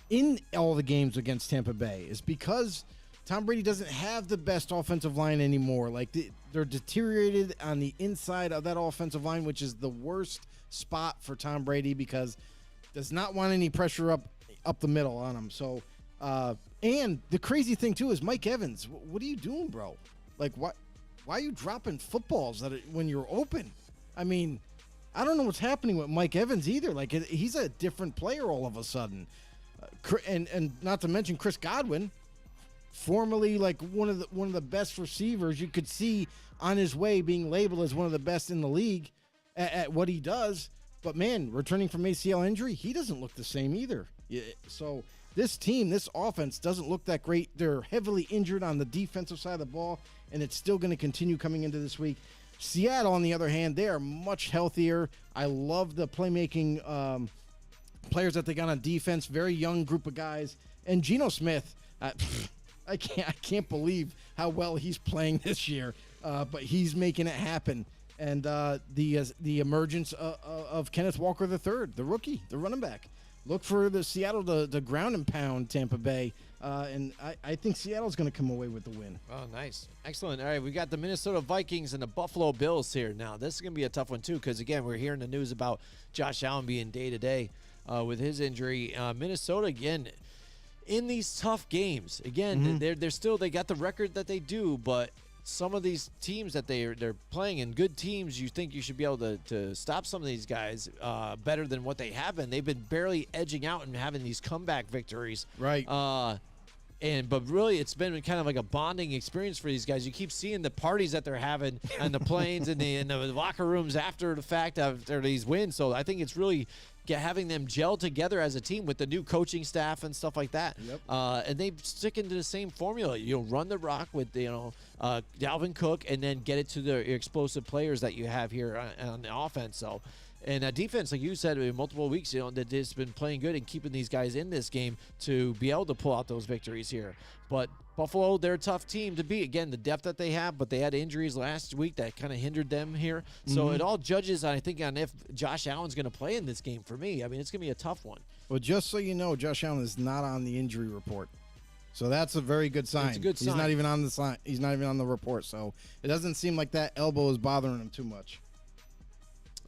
in all the games against Tampa Bay is because Tom Brady doesn't have the best offensive line anymore. Like, they're deteriorated on the inside of that offensive line, which is the worst spot for Tom Brady because does not want any pressure up the middle on him. So, and the crazy thing too is Mike Evans. What are you doing, bro? Like, why are you dropping footballs when you're open? I mean, I don't know what's happening with Mike Evans either. Like, he's a different player all of a sudden. And not to mention Chris Godwin, formerly like one of the best receivers you could see on his way being labeled as one of the best in the league at what he does. But man, returning from ACL injury, he doesn't look the same either. So this team, this offense doesn't look that great. They're heavily injured on the defensive side of the ball, and it's still going to continue coming into this week. Seattle, on the other hand, they are much healthier. I love the playmaking players that they got on defense. Very young group of guys. And Geno Smith, I can't believe how well he's playing this year. But he's making it happen. And the emergence of Kenneth Walker III, the rookie, the running back. Look for the Seattle to ground and pound Tampa Bay. And I think Seattle's going to come away with the win. Oh, nice. Excellent. All right, we got the Minnesota Vikings and the Buffalo Bills here. Now, this is going to be a tough one, too, because, again, we're hearing the news about Josh Allen being day-to-day with his injury. Minnesota, again, in these tough games, again, they're still, they got the record that they do, but some of these teams that they're playing in, good teams, you think you should be able to stop some of these guys better than what they have been. They've been barely edging out and having these comeback victories. Right. But really, it's been kind of like a bonding experience for these guys. You keep seeing the parties that they're having on the planes and the locker rooms after the fact, after these wins. So I think it's really having them gel together as a team with the new coaching staff and stuff like that. Yep. And they stick into the same formula. Run the rock with Dalvin Cook, and then get it to the explosive players that you have here on the offense. So. And defense, like you said, in multiple weeks, that has been playing good and keeping these guys in this game to be able to pull out those victories here. But Buffalo, they're a tough team to beat. Again, the depth that they have, but they had injuries last week that kind of hindered them here. So it all judges, I think, on if Josh Allen's going to play in this game for me. I mean, it's going to be a tough one. Well, just so you know, Josh Allen is not on the injury report. So that's a very good sign. It's a good sign. He's not even on the sign. He's not even on the report. So it doesn't seem like that elbow is bothering him too much.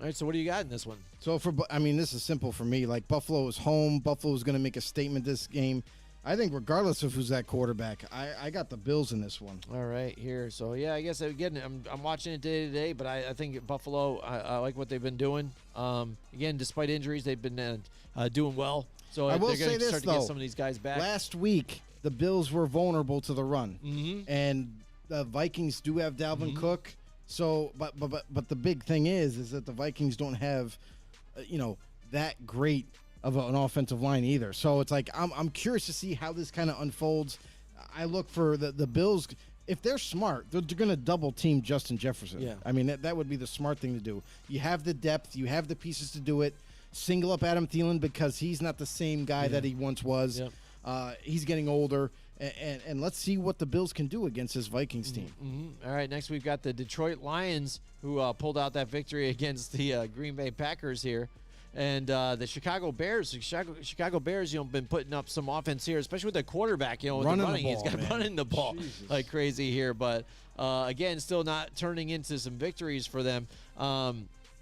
All right, so what do you got in this one? So this is simple for me. Like, Buffalo is home. Buffalo is going to make a statement this game. I think regardless of who's that quarterback, I got the Bills in this one. All right, here. So, yeah, I guess, again, I'm watching it day to day, but I think Buffalo, I like what they've been doing. Again, despite injuries, they've been doing well. So I will they're say going to this, start to though. get some of these guys back. Last week, the Bills were vulnerable to the run. Mm-hmm. And the Vikings do have Dalvin Cook. So, but the big thing is that the Vikings don't have, that great of an offensive line either. So it's like I'm curious to see how this kind of unfolds. I look for the Bills. If they're smart, they're going to double team Justin Jefferson. Yeah. I mean, that would be the smart thing to do. You have the depth, you have the pieces to do it. Single up Adam Thielen because he's not the same guy that he once was. Yep. He's getting older, and let's see what the Bills can do against this Vikings team. Mm-hmm. All right, next we've got the Detroit Lions who pulled out that victory against the Green Bay Packers here. And the Chicago Bears, Chicago Bears, been putting up some offense here, especially with the quarterback, with running the running. The ball, he's got running the ball Jesus. like crazy here. But again, still not turning into some victories for them.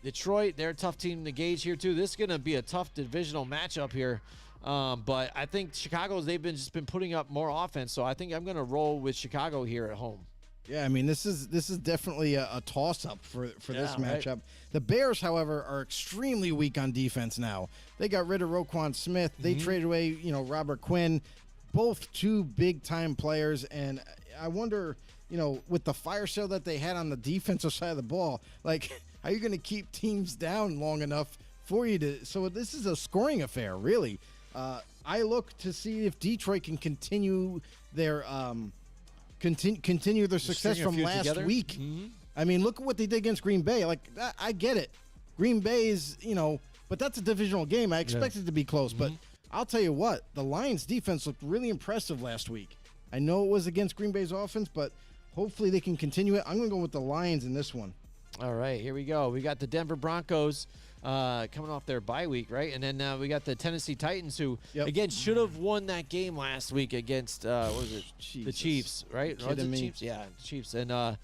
Detroit, they're a tough team to gauge here too. This is going to be a tough divisional matchup here. But I think they've just been putting up more offense, so I think I'm going to roll with Chicago here at home. Yeah, I mean, this is definitely a toss-up for this matchup. Right. The Bears, however, are extremely weak on defense now. They got rid of Roquan Smith. They traded away, Robert Quinn, both two big-time players. And I wonder, with the fire sale that they had on the defensive side of the ball, like, how are you going to keep teams down long enough for you to – so this is a scoring affair, really. I look to see if Detroit can continue their continue their success from last week. I mean, look at what they did against Green Bay. Like, I get it. Green Bay is, but that's a divisional game. I expect it to be close. But I'll tell you what, the Lions defense looked really impressive last week. I know it was against Green Bay's offense, but hopefully they can continue it. I'm going to go with the Lions in this one. All right, here we go. We got the Denver Broncos coming off their bye week, right? And then we got the Tennessee Titans, who, again, should have won that game last week against, what was it? The Chiefs, right? Was it Chiefs? Yeah, the Chiefs. And, I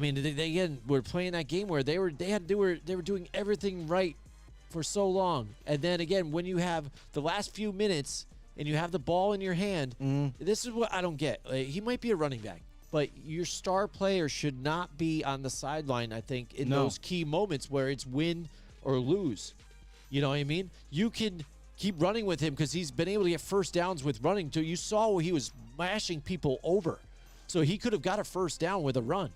mean, they again were playing that game where they were doing everything right for so long. And then, again, when you have the last few minutes and you have the ball in your hand, this is what I don't get. Like, he might be a running back, but your star player should not be on the sideline, I think, in those key moments where it's win or lose. You know what I mean? You can keep running with him because he's been able to get first downs with running. So you saw he was mashing people over. So he could have got a first down with a run.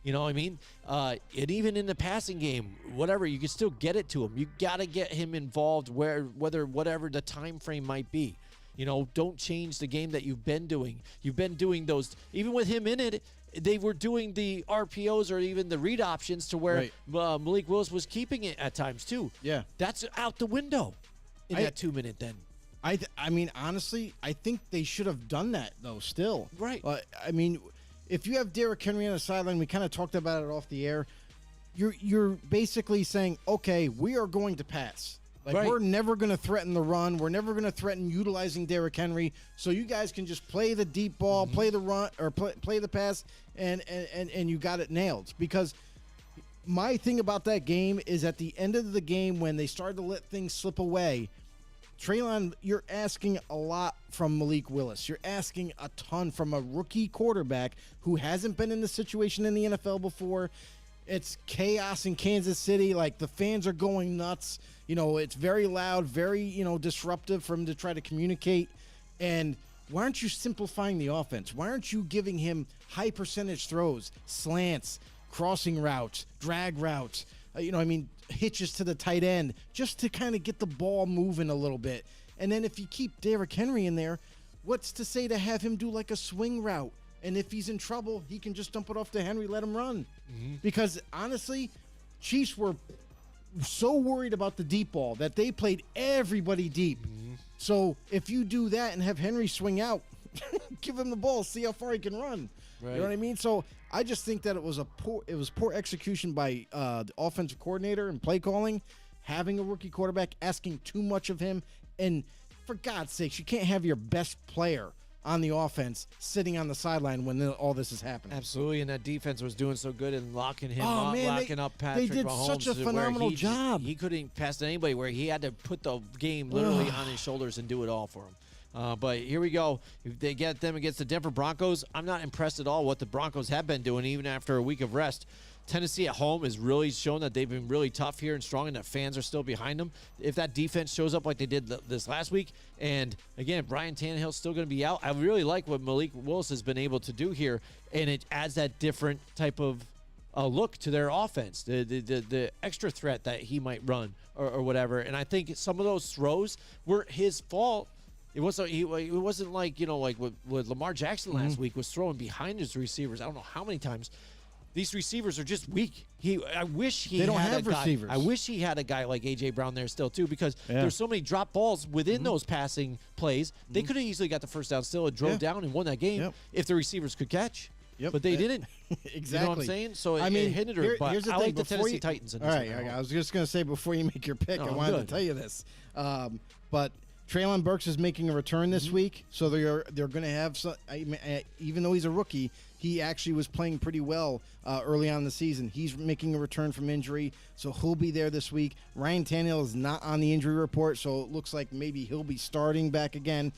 You know what I mean? And even in the passing game, whatever, you can still get it to him. You got to get him involved whatever the time frame might be. Don't change the game that you've been doing. You've been doing those, even with him in it, they were doing the RPOs or even the read options to where Malik Willis was keeping it at times too. Yeah. That's out the window in that 2 minute then. I mean, honestly, I think they should have done that, though, still. Right. I mean, if you have Derrick Henry on the sideline, we kind of talked about it off the air, you're basically saying, okay, we are going to pass. Like, we're never going to threaten the run. We're never going to threaten utilizing Derrick Henry. So you guys can just play the deep ball, play the run, or play the pass, and you got it nailed. Because my thing about that game is at the end of the game when they started to let things slip away, Treylon, you're asking a lot from Malik Willis. You're asking a ton from a rookie quarterback who hasn't been in this situation in the NFL before. It's chaos in Kansas City. Like, the fans are going nuts. It's very loud, very, disruptive for him to try to communicate. And why aren't you simplifying the offense? Why aren't you giving him high percentage throws, slants, crossing routes, drag routes, hitches to the tight end, just to kind of get the ball moving a little bit? And then if you keep Derrick Henry in there, what's to say to have him do like a swing route? And if he's in trouble, he can just dump it off to Henry, let him run. Because honestly, Chiefs were so worried about the deep ball that they played everybody deep. So if you do that and have Henry swing out, give him the ball, see how far he can run. Right. You know what I mean? So I just think that it was poor execution by the offensive coordinator and play calling, having a rookie quarterback, asking too much of him, and for God's sakes, you can't have your best player on the offense sitting on the sideline when all this is happening. Absolutely, and that defense was doing so good and locking him up, locking up Patrick Mahomes. They did such a phenomenal job. He couldn't pass to anybody where he had to put the game literally on his shoulders and do it all for him. But here we go. If they get them against the Denver Broncos, I'm not impressed at all what the Broncos have been doing even after a week of rest. Tennessee at home has really shown that they've been really tough here and strong, and that fans are still behind them. If that defense shows up like they did this last week, and again, Brian Tannehill's still going to be out, I really like what Malik Willis has been able to do here, and it adds that different type of look to their offense, the extra threat that he might run or whatever. And I think some of those throws were his fault. It wasn't like, like with Lamar Jackson last week was throwing behind his receivers. I don't know how many times. These receivers are just weak. I wish he They don't had have a guy. receivers. I wish he had a guy like A.J. Brown there still, too, because there's so many drop balls within those passing plays. They could have easily got the first down still and drove down and won that game if the receivers could catch. Yep. But they didn't. Exactly. You know what I'm saying? So it hindered her. But here's the I thing. like the Before Tennessee Titans in this all right, one. I was just going to say before you make your pick, No, I I'm wanted good. to tell you this. But Treylon Burks is making a return this week, so they're going to have some. Even though he's a rookie, he actually was playing pretty well early on in the season. He's making a return from injury, so he'll be there this week. Ryan Tannehill is not on the injury report, so it looks like maybe he'll be starting back again.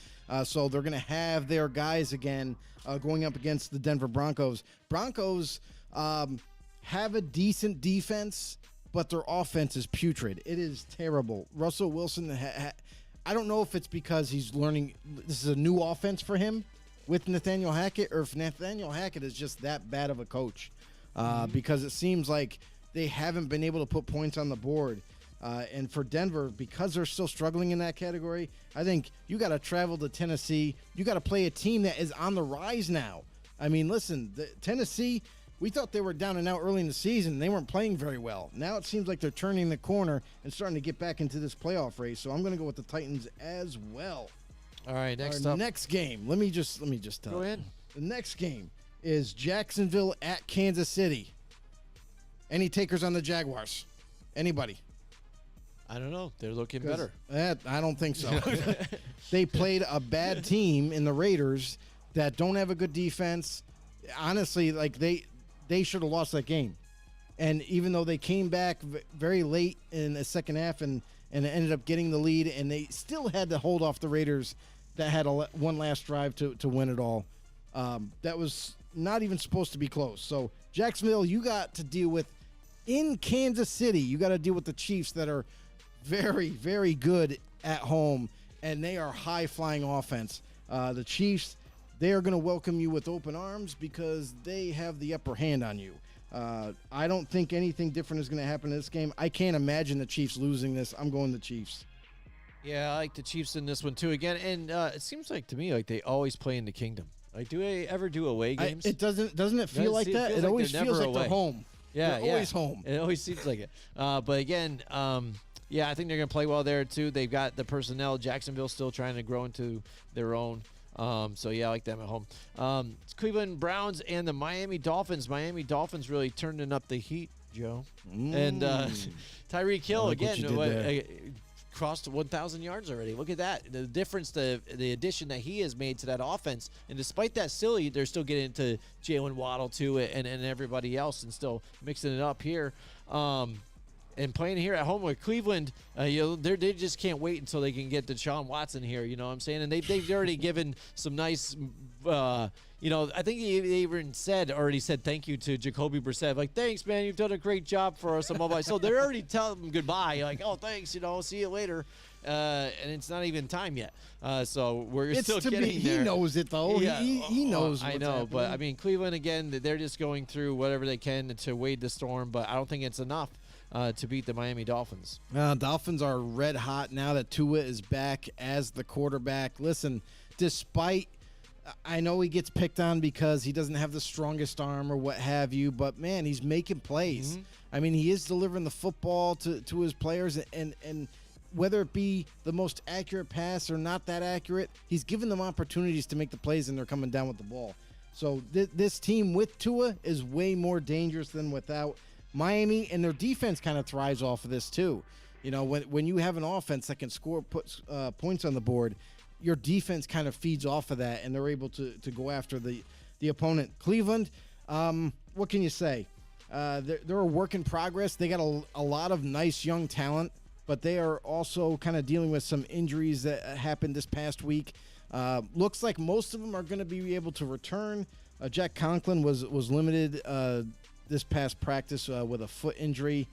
So they're going to have their guys again going up against the Denver Broncos. Broncos have a decent defense, but their offense is putrid. It is terrible. Russell Wilson, I don't know if it's because he's learning. This is a new offense for him with Nathaniel Hackett, or if Nathaniel Hackett is just that bad of a coach, because it seems like they haven't been able to put points on the board. And for Denver, because they're still struggling in that category, I think you got to travel to Tennessee. You got to play a team that is on the rise now. I mean, listen, Tennessee, we thought they were down and out early in the season. They weren't playing very well. Now it seems like they're turning the corner and starting to get back into this playoff race. So I'm going to go with the Titans as well. All right, next Our up. next game. Let me just tell Go you. ahead. The next game is Jacksonville at Kansas City. Any takers on the Jaguars? Anybody? I don't know. They're looking better. I don't think so. They played a bad team in the Raiders that don't have a good defense. Honestly, like they should have lost that game. And even though they came back very late in the second half and ended up getting the lead, and they still had to hold off the Raiders that had one last drive to win it all. That was not even supposed to be close. So Jacksonville, you got to deal with in Kansas City. You got to deal with the Chiefs that are very, very good at home, and they are high-flying offense. The Chiefs, they are going to welcome you with open arms because they have the upper hand on you. I don't think anything different is going to happen in this game. I can't imagine the Chiefs losing this. I'm going the Chiefs. Yeah, I like the Chiefs in this one too. Again, and it seems like to me like they always play in the Kingdom. Like, do they ever do away games? It doesn't it feel like that? It always feels like they're home. Yeah, they're always home. It always seems like it. But again, yeah, I think they're going to play well there too. They've got the personnel. Jacksonville's still trying to grow into their own. So yeah, I like them at home. It's Cleveland Browns and the Miami Dolphins. Miami Dolphins really turning up the heat, Joe. And Tyreek Hill like what you did there. Crossed 1,000 yards already. Look at that. The difference, the addition that he has made to that offense. And despite that, they're still getting into Jalen Waddle too, and everybody else, and still mixing it up here. And playing here at home with Cleveland, they just can't wait until they can get Deshaun Watson here. You know what I'm saying? And they've already given some nice, I think he even already said thank you to Jacoby Brissett. Like, thanks, man, you've done a great job for us. So they're already telling him goodbye. Like, oh, thanks, see you later. And it's not even time yet. So we're still getting there. He knows it though. Yeah. He knows. I know, but I mean, Cleveland again, they're just going through whatever they can to wade the storm. But I don't think it's enough to beat the Miami Dolphins. Dolphins are red hot now that Tua is back as the quarterback. Listen, despite I know he gets picked on because he doesn't have the strongest arm or what have you, but man, he's making plays. Mm-hmm. I mean, he is delivering the football to his players, and whether it be the most accurate pass or not that accurate, he's giving them opportunities to make the plays, and they're coming down with the ball. So this team with Tua is way more dangerous than without. Miami, and their defense kind of thrives off of this too. When you have an offense that can score, put points on the board, your defense kind of feeds off of that, and they're able to go after the opponent. Cleveland, what can you say? They're a work in progress. They got a lot of nice young talent, but they are also kind of dealing with some injuries that happened this past week. Looks like most of them are going to be able to return. Jack Conklin was limited this past practice with a foot injury.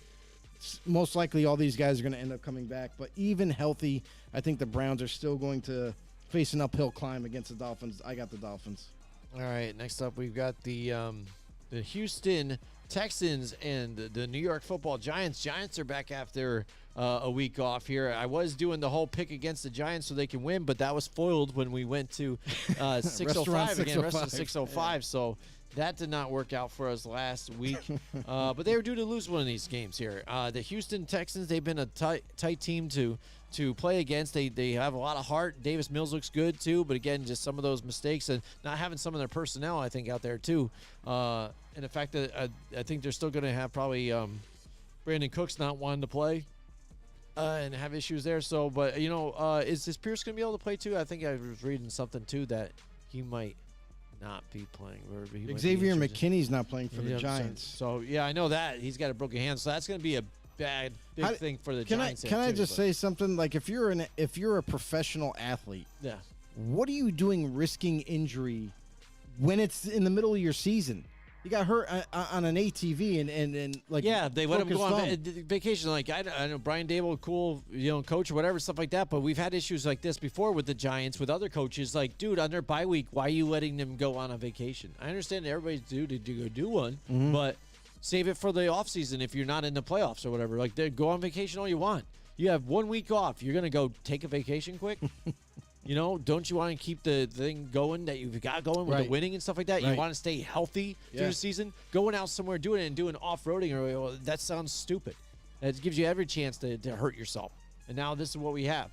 Most likely all these guys are going to end up coming back, but even healthy, I think the Browns are still going to face an uphill climb against the Dolphins. I got the Dolphins. All right, next up we've got the the Houston Texans and the New York Football Giants. Giants are back after a week off here. I was doing the whole pick against the Giants so they can win, but that was foiled when we went to 605 again, rest of 605. So that did not work out for us last week. But they were due to lose one of these games here. The Houston Texans, they've been a tight team to play against. They have a lot of heart. Davis Mills looks good too, but again, just some of those mistakes and not having some of their personnel, I think, out there too. And the fact that I think they're still going to have probably Brandon Cooks not wanting to play and have issues there. So, but is Pierce going to be able to play too? I think I was reading something too that he might not be playing. Or he might Xavier be McKinney's not playing for the Yeah, Giants. So yeah, I know that he's got a broken hand. So that's going to be a big thing for the Giants. Can I just say something? Like if you're a professional athlete, yeah. what are you doing risking injury when it's in the middle of your season? You got hurt on an ATV and like they let him broke go his on thumb. vacation. Like I know Brian Dable, cool, coach or whatever, stuff like that. But we've had issues like this before with the Giants, with other coaches. Like, dude, on their bye week, why are you letting them go on a vacation? I understand everybody's due to go do one, but save it for the offseason if you're not in the playoffs or whatever. Like, go on vacation all you want. You have 1 week off. You're gonna go take a vacation quick. Don't you want to keep the thing going that you've got going with the winning and stuff like that? You want to stay healthy through the season? Going out somewhere doing it and doing off-roading, that sounds stupid. That gives you every chance to hurt yourself. And now this is what we have.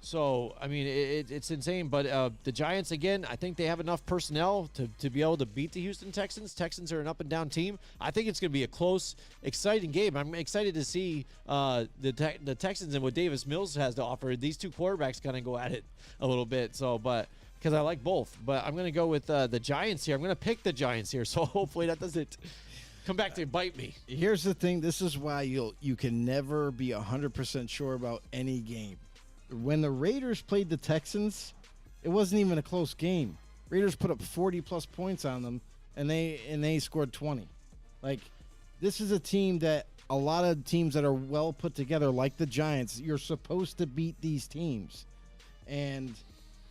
So, I mean, it's insane. But the Giants, again, I think they have enough personnel to be able to beat the Houston Texans. Texans are an up-and-down team. I think it's going to be a close, exciting game. I'm excited to see the Texans and what Davis Mills has to offer. These two quarterbacks kind of go at it a little bit. So, but because I like both. But I'm going to go with the Giants here. I'm going to pick the Giants here. So hopefully that doesn't come back to bite me. Here's the thing. This is why you can never be 100% sure about any game. When the Raiders played the Texans, it wasn't even a close game. Raiders put up 40-plus points on them, and they scored 20. Like, this is a team that a lot of teams that are well put together, like the Giants, you're supposed to beat these teams. And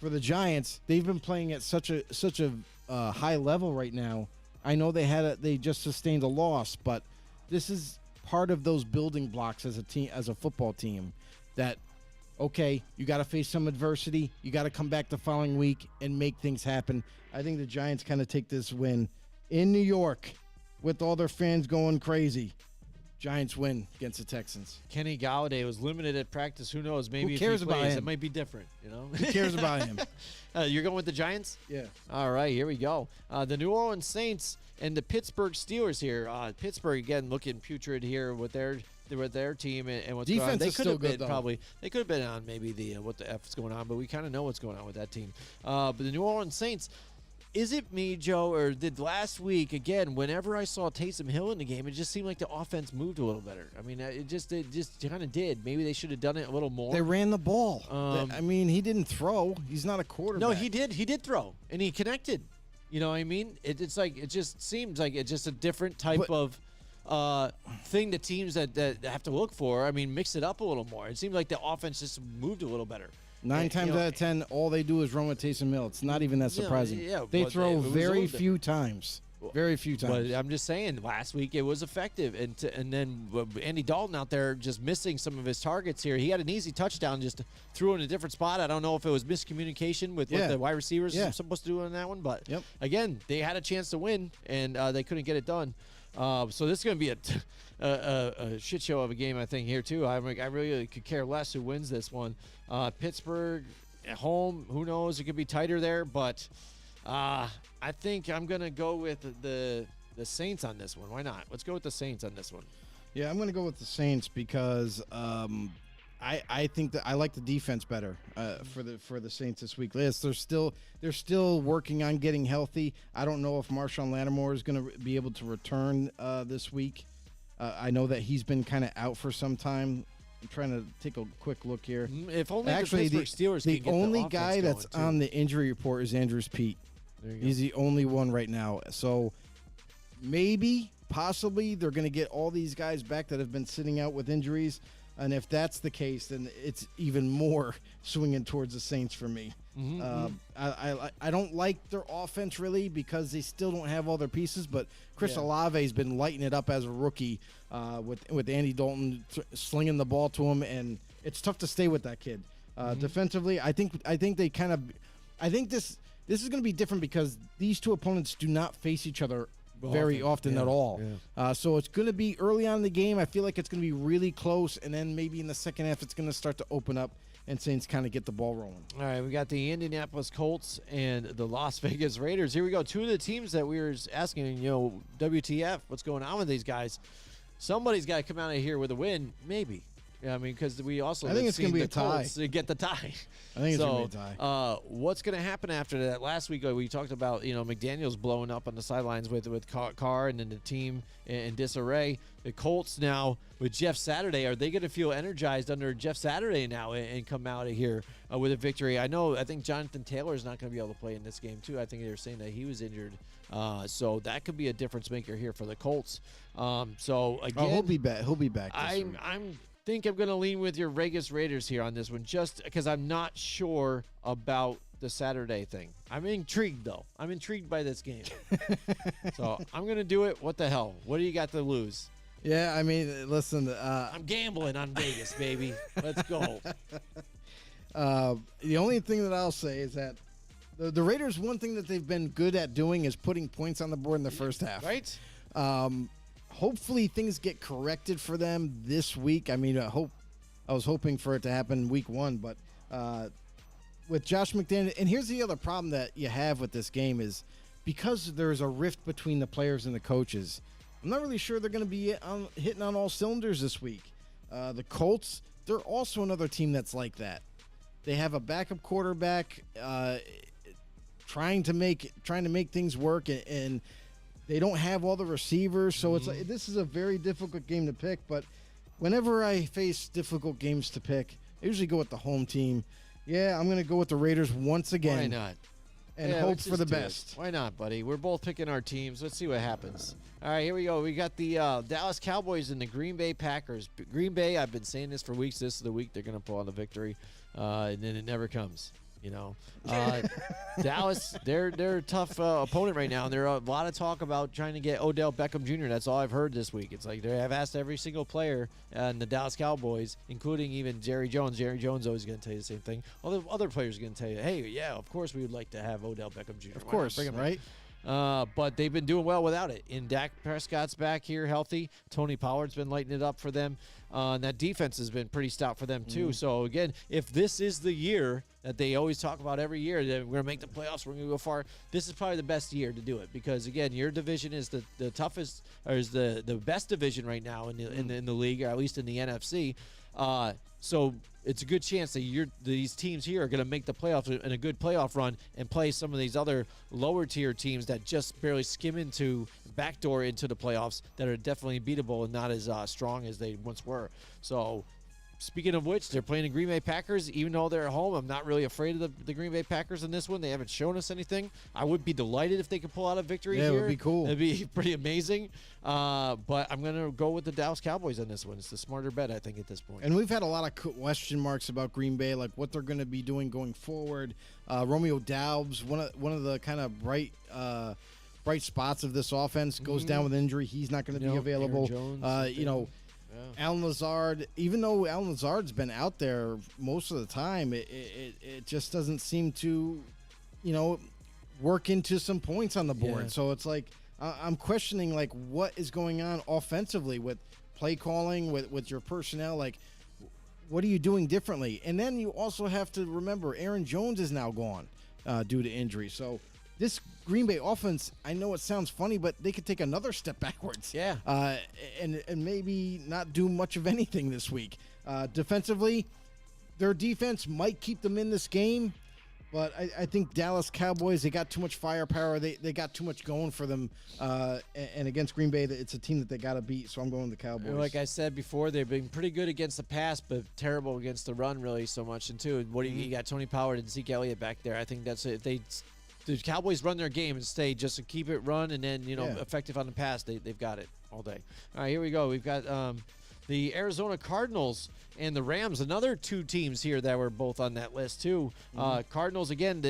for the Giants, they've been playing at such a high level right now. I know they just sustained a loss, but this is part of those building blocks as a team, as a football team, that okay, you got to face some adversity. You got to come back the following week and make things happen. I think the Giants kind of take this win in New York with all their fans going crazy. Giants win against the Texans. Kenny Galladay was limited at practice. Who knows? Maybe Who cares if he plays, about him? it might be different. Who cares about him? You're going with the Giants? Yeah. All right, here we go. The New Orleans Saints and the Pittsburgh Steelers here. Pittsburgh again looking putrid here with their team and what's going on. Defense They is could still have been good, though. probably they could have been on maybe the what the F is going on, but we kind of know what's going on with that team. But the New Orleans Saints. Is it me, Joe, or did last week, again, whenever I saw Taysom Hill in the game, it just seemed like the offense moved a little better? I mean, it just kind of did. Maybe they should have done it a little more. They ran the ball. I mean, he didn't throw. He's not a quarterback. No, he did. He did throw, and he connected. You know what I mean? It's like it just seems like it's just a different type of thing that teams that have to look for. I mean, mix it up a little more. It seemed like the offense just moved a little better. 9 times out of 10, all they do is run with Taysom Hill. It's not even that surprising. Yeah, they but throw it was very older. few times. Very few times. But I'm just saying, last week it was effective, and then Andy Dalton out there just missing some of his targets here. He had an easy touchdown, just threw in a different spot. I don't know if it was miscommunication with what the wide receivers are supposed to do on that one, but again, they had a chance to win, and they couldn't get it done. So this is going to be a shit show of a game, I think, here too. I really could care less who wins this one. Pittsburgh at home, who knows? It could be tighter there, but I think I'm going to go with the Saints on this one. Why not? Let's go with the Saints on this one. Yeah, I'm going to go with the Saints because I think that I like the defense better for the Saints this week. Yes, they're still working on getting healthy. I don't know if Marshawn Lattimore is going to be able to return this week. I know that he's been kind of out for some time. I'm trying to take a quick look here. If only Actually, the Pittsburgh Steelers the can get only the guy offense that's going, on the injury report is Andrews Pete. There you go. He's the only one right now. So maybe, possibly, they're going to get all these guys back that have been sitting out with injuries. And if that's the case, then it's even more swinging towards the Saints for me. I don't like their offense really because they still don't have all their pieces. But Chris Olave has been lighting it up as a rookie with Andy Dalton slinging the ball to him, and it's tough to stay with that kid. Defensively, I think this is going to be different because these two opponents do not face each other very often at all. So it's going to be early on in the game. I feel like it's going to be really close, and then maybe in the second half it's going to start to open up and Saints kind of get the ball rolling. All right, we got the Indianapolis Colts and the Las Vegas Raiders. Here we go. Two of the teams that we were asking, WTF, what's going on with these guys? Somebody's got to come out of here with a win, maybe. Yeah, I mean, because we also I think it's going to be a tie. Get the tie. I think it's going to be a tie. What's going to happen after that? Last week we talked about McDaniel's blowing up on the sidelines with Carr and then the team in disarray. The Colts now with Jeff Saturday, are they going to feel energized under Jeff Saturday now and come out of here with a victory? I think Jonathan Taylor is not going to be able to play in this game too. I think they were saying that he was injured, so that could be a difference maker here for the Colts. So again, he'll be back. He'll be back. I'm going to lean with your Vegas Raiders here on this one, just because I'm not sure about the Saturday thing. I'm intrigued though. I'm intrigued by this game, so I'm going to do it. What the hell? What do you got to lose? Yeah, I mean, listen. I'm gambling on Vegas, baby. Let's go. The only thing that I'll say is that the Raiders, one thing that they've been good at doing is putting points on the board in the first half. Right. Hopefully things get corrected for them this week. I mean, I was hoping for it to happen week 1, but with Josh McDaniels, and here's the other problem that you have with this game is because there's a rift between the players and the coaches. I'm not really sure they're going to be hitting on all cylinders this week. The Colts, they're also another team that's like that. They have a backup quarterback trying to make things work, and they don't have all the receivers, so it's like this is a very difficult game to pick. But whenever I face difficult games to pick, I usually go with the home team. Yeah, I'm going to go with the Raiders once again. Why not? And hope for the best. Why not, buddy? We're both picking our teams. Let's see what happens. All right, here we go. We got the Dallas Cowboys and the Green Bay Packers. Green Bay, I've been saying this for weeks. This is the week they're going to pull out the victory, and then it never comes. Dallas, they're a tough opponent right now, and there's a lot of talk about trying to get Odell Beckham Jr. That's all I've heard this week. It's like they have asked every single player in the Dallas Cowboys, including even Jerry Jones. Jerry Jones always going to tell you the same thing. All the other players are going to tell you, hey, yeah, of course we would like to have Odell Beckham Jr. Of course, bring him right? But they've been doing well without it. And Dak Prescott's back here healthy. Tony Pollard's been lighting it up for them. And that defense has been pretty stout for them, too. So, again, if this is the year that they always talk about every year, that we're going to make the playoffs, we're going to go far, this is probably the best year to do it. Because, again, your division is the toughest, or is the best division right now in the league, or at least in the NFC. So it's a good chance that these teams here are going to make the playoffs in a good playoff run and play some of these other lower tier teams that just barely skim backdoor into the playoffs that are definitely beatable and not as strong as they once were. So speaking of which, they're playing the Green Bay Packers. Even though they're at home, I'm not really afraid of the Green Bay Packers in this one. They haven't shown us anything. I would be delighted if they could pull out a victory here. Yeah, it would be cool. It'd be pretty amazing. But I'm going to go with the Dallas Cowboys on this one. It's the smarter bet, I think, at this point. And we've had a lot of question marks about Green Bay, like what they're going to be doing going forward. Romeo Doubs, one of the kind of bright spots of this offense, goes down with injury. He's not going to be available. Aaron Jones, Alan Lazard, even though Alan Lazard's been out there most of the time, it just doesn't seem to, work into some points on the board. Yeah. So it's like I'm questioning like what is going on offensively with play calling, with your personnel. Like, what are you doing differently? And then you also have to remember Aaron Jones is now gone due to injury. So this Green Bay offense, I know it sounds funny, but they could take another step backwards. Yeah. And maybe not do much of anything this week. Defensively, their defense might keep them in this game, but I think Dallas Cowboys, they got too much firepower. They got too much going for them. And against Green Bay, it's a team that they got to beat, so I'm going with the Cowboys. Like I said before, they've been pretty good against the pass, but terrible against the run really so much. And, too, you got Tony Pollard and Zeke Elliott back there. I think that's it. The Cowboys run their game and stay just to keep it run and then, effective on the pass. They've got it all day. All right, here we go. We've got the Arizona Cardinals and the Rams, another two teams here that were both on that list too. Cardinals, again,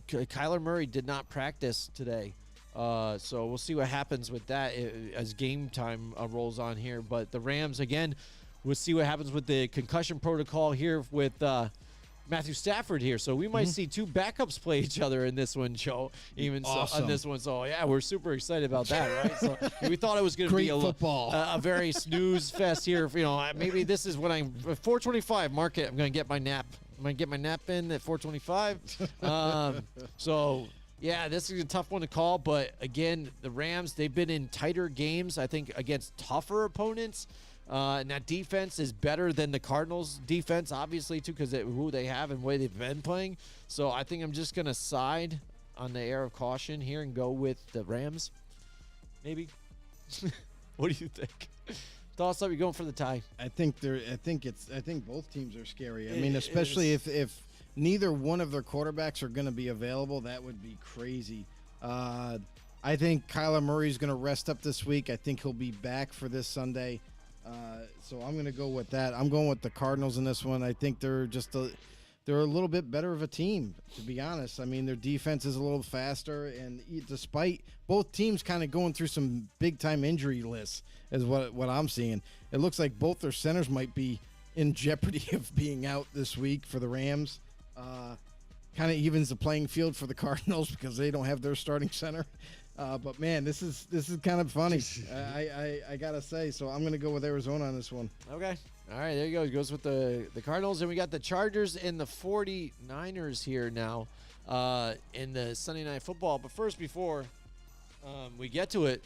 Kyler Murray did not practice today. So we'll see what happens with that as game time rolls on here. But the Rams, again, we'll see what happens with the concussion protocol here with Matthew Stafford here. So we might see two backups play each other in this one, Joe. Even so, on this one. So, yeah, we're super excited about that, right? So we thought it was going to be a very snooze fest here. Maybe this is when I'm 4:25. Mark it. I'm going to get my nap. I'm going to get my nap in at 4:25. So, yeah, this is a tough one to call. But, again, the Rams, they've been in tighter games, I think, against tougher opponents. And that defense is better than the Cardinals' defense, obviously, too, because who they have and the way they've been playing. So I think I'm just going to side on the air of caution here and go with the Rams. Maybe. What do you think? Toss up. You're going for the tie. I think both teams are scary. I mean, especially if neither one of their quarterbacks are going to be available, that would be crazy. I think Kyler Murray's going to rest up this week. I think he'll be back for this Sunday. So I'm going to go with that. I'm going with the Cardinals in this one. I think they're a little bit better of a team, to be honest. I mean, their defense is a little faster, and despite both teams kind of going through some big-time injury lists, is what I'm seeing. It looks like both their centers might be in jeopardy of being out this week for the Rams. Kind of evens the playing field for the Cardinals because they don't have their starting center. But man, this is kind of funny. I gotta say. So I'm gonna go with Arizona on this one. Okay. All right, there you go. He goes with the Cardinals, and we got the Chargers and the 49ers here now in the Sunday Night Football. But first, before we get to it,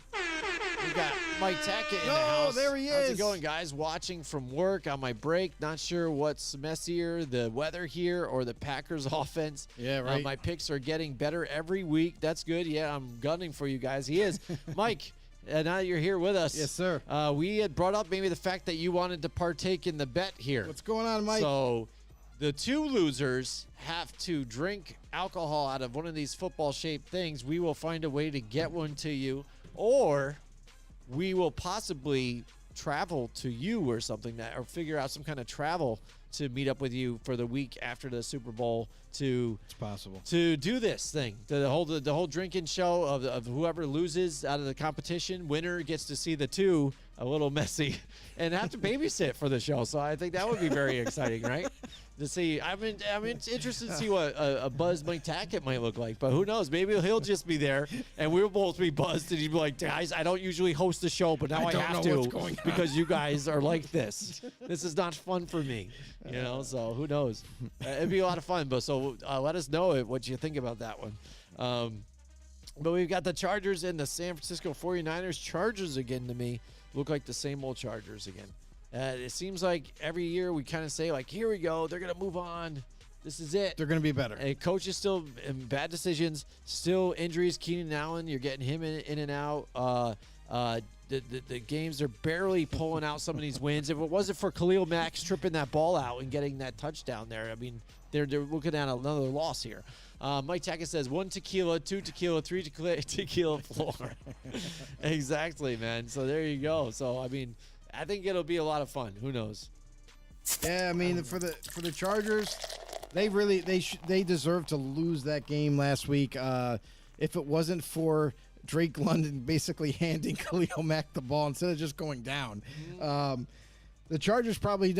we got Mike Tackett in the house. Oh, there he is. How's it going, guys? Watching from work on my break. Not sure what's messier, the weather here or the Packers offense. Yeah, right. My picks are getting better every week. That's good. Yeah, I'm gunning for you guys. He is. Mike, now that you're here with us. Yes, sir. We had brought up maybe the fact that you wanted to partake in the bet here. What's going on, Mike? So the two losers have to drink alcohol out of one of these football-shaped things. We will find a way to get one to you, or we will possibly travel to you or something or figure out some kind of travel to meet up with you for the week after the Super Bowl it's possible to do this thing, the whole drinking show of whoever loses out of the competition. Winner gets to see the two, a little messy, and have to babysit for the show. So I think that would be very exciting, right? To see, I'm interested to see what a buzzed Mike Tackett might look like, but who knows? Maybe he'll just be there, and we'll both be buzzed, and he'd be like, "Guys, I don't usually host the show, but now I have to because you guys are like this. This is not fun for me, So who knows? It'd be a lot of fun. But so let us know what you think about that one. But we've got the Chargers and the San Francisco 49ers. Chargers again to me look like the same old Chargers again. It seems like every year we kind of say, like, here we go. They're going to move on. This is it. They're going to be better. And coach is still in bad decisions, still injuries. Keenan Allen, you're getting him in and out. The games are barely pulling out some of these wins. If it wasn't for Khalil Mack stripping that ball out and getting that touchdown there, I mean, they're looking at another loss here. Mike Tackett says 1 tequila, 2 tequila, 3 tequila floor. Exactly, man. So there you go. So, I mean, I think it'll be a lot of fun. Who knows? Yeah, I mean, for the Chargers, they deserve to lose that game last week. If it wasn't for Drake London basically handing Khalil Mack the ball instead of just going down, the Chargers probably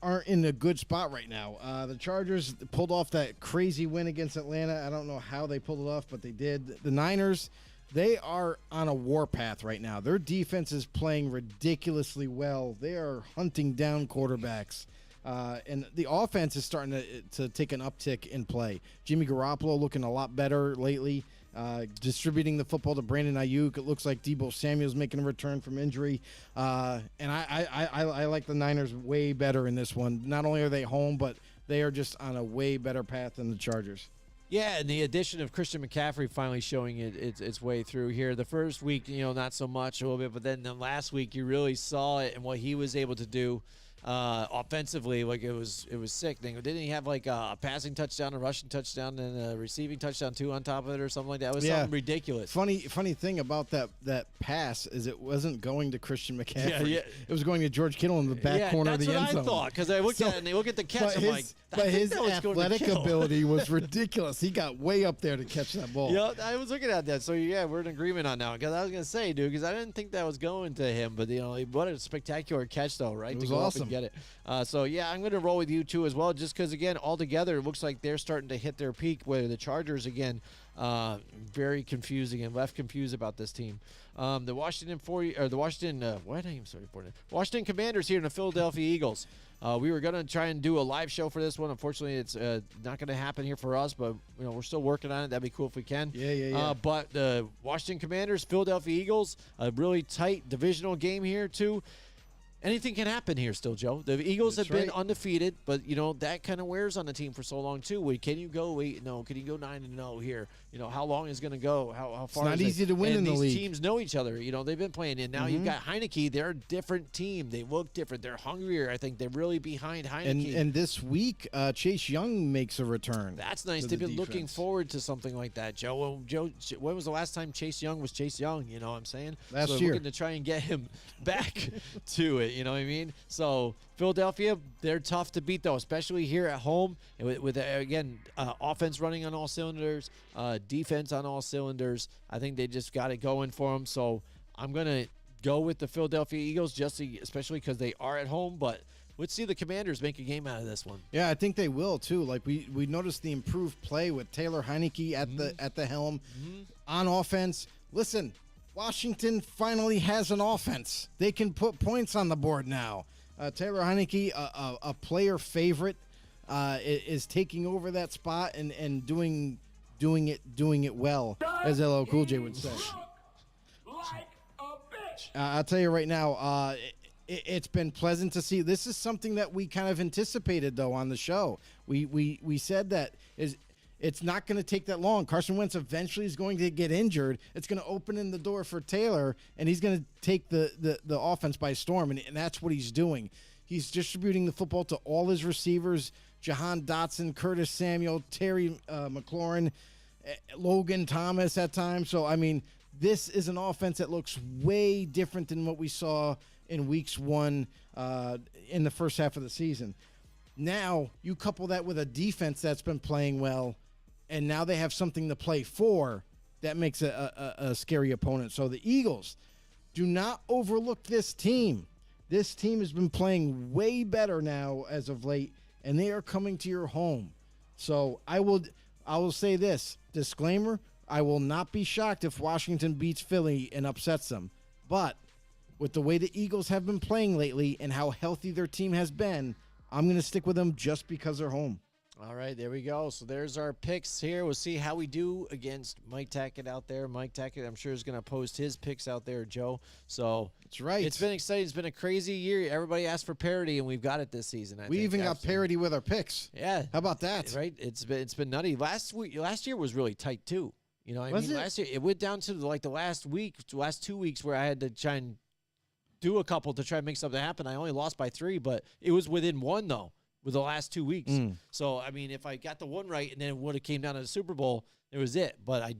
aren't in a good spot right now. The Chargers pulled off that crazy win against Atlanta. I don't know how they pulled it off, but they did. The Niners, they are on a warpath right now. Their defense is playing ridiculously well. They are hunting down quarterbacks. And the offense is starting to take an uptick in play. Jimmy Garoppolo looking a lot better lately, distributing the football to Brandon Ayuk. It looks like Deebo Samuel's making a return from injury. And I like the Niners way better in this one. Not only are they home, but they are just on a way better path than the Chargers. Yeah, and the addition of Christian McCaffrey finally showing its way through here. The first week, not so much, a little bit, but then the last week you really saw it and what he was able to do. offensively, like it was sick. Didn't he have like a passing touchdown, a rushing touchdown, and a receiving touchdown too on top of it, or something like that? It was something ridiculous. Funny thing about that pass is it wasn't going to Christian McCaffrey. Yeah. It was going to George Kittle in the back corner of the end zone. That's what I thought, because I looked at it and they look at the catch. I'm like, but his athletic ability was ridiculous. He got way up there to catch that ball. Yeah, I was looking at that. So yeah, we're in agreement on that. Because I was gonna say, dude, because I didn't think that was going to him, but what a spectacular catch, though, right? It was to go awesome. Up and get it. So yeah, I'm gonna roll with you too as well, just because again, altogether, it looks like they're starting to hit their peak. Where the Chargers again, very confusing and left confused about this team. The Washington Washington Commanders here in the Philadelphia Eagles. We were gonna try and do a live show for this one. Unfortunately, it's not gonna happen here for us, but we're still working on it. That'd be cool if we can. Yeah. But the Washington Commanders, Philadelphia Eagles, a really tight divisional game here too. Anything can happen here still, Joe. The Eagles have been undefeated, but, that kind of wears on the team for so long, too. Can you go 8-0? Can you go 9-0 here? How long is it going to go? How far It's not easy to win in the league. These teams know each other. They've been playing. And now you've got Heineke. They're a different team. They look different. They're hungrier. I think they're really behind Heineke. And this week, Chase Young makes a return. That's nice. They've been looking forward to something like that, Joe. When was the last time Chase Young was Chase Young? You know what I'm saying? Last year. Looking to try and get him back to it. You know what I mean? So Philadelphia, they're tough to beat, though, especially here at home. With again, offense running on all cylinders, defense on all cylinders. I think they just got it going for them. So I'm going to go with the Philadelphia Eagles, especially because they are at home. But let's see the Commanders make a game out of this one. Yeah, I think they will, too. Like, we noticed the improved play with Taylor Heineke at the helm on offense. Listen, Washington finally has an offense. They can put points on the board now. Taylor Heineke, a player favorite, is taking over that spot and doing it well, as LL Cool J would say. Like a bitch. I'll tell you right now, it's been pleasant to see. This is something that we kind of anticipated, though, on the show. We said that it's not going to take that long. Carson Wentz eventually is going to get injured. It's going to open in the door for Taylor, and he's going to take the offense by storm, and that's what he's doing. He's distributing the football to all his receivers, Jahan Dotson, Curtis Samuel, Terry McLaurin, Logan Thomas at times. So, I mean, this is an offense that looks way different than what we saw in weeks 1 in the first half of the season. Now, you couple that with a defense that's been playing well, and now they have something to play for. That makes a scary opponent. So the Eagles, do not overlook this team. This team has been playing way better now as of late, and they are coming to your home. So I will say this, disclaimer, I will not be shocked if Washington beats Philly and upsets them. But with the way the Eagles have been playing lately and how healthy their team has been, I'm going to stick with them just because they're home. All right, there we go. So there's our picks here. We'll see how we do against Mike Tackett out there. Mike Tackett, I'm sure, is going to post his picks out there, Joe. So that's right. It's been exciting. It's been a crazy year. Everybody asked for parity, and we've got it this season. We even got parity with our picks. Yeah. How about that? Right. It's been nutty. Last year was really tight too. Last year it went down to the last 2 weeks where I had to try and do a couple to try and make something happen. I only lost by 3, but it was within 1 though. With the last 2 weeks. So, I mean, if I got the one right and then it would have came down to the Super Bowl, it was it. But I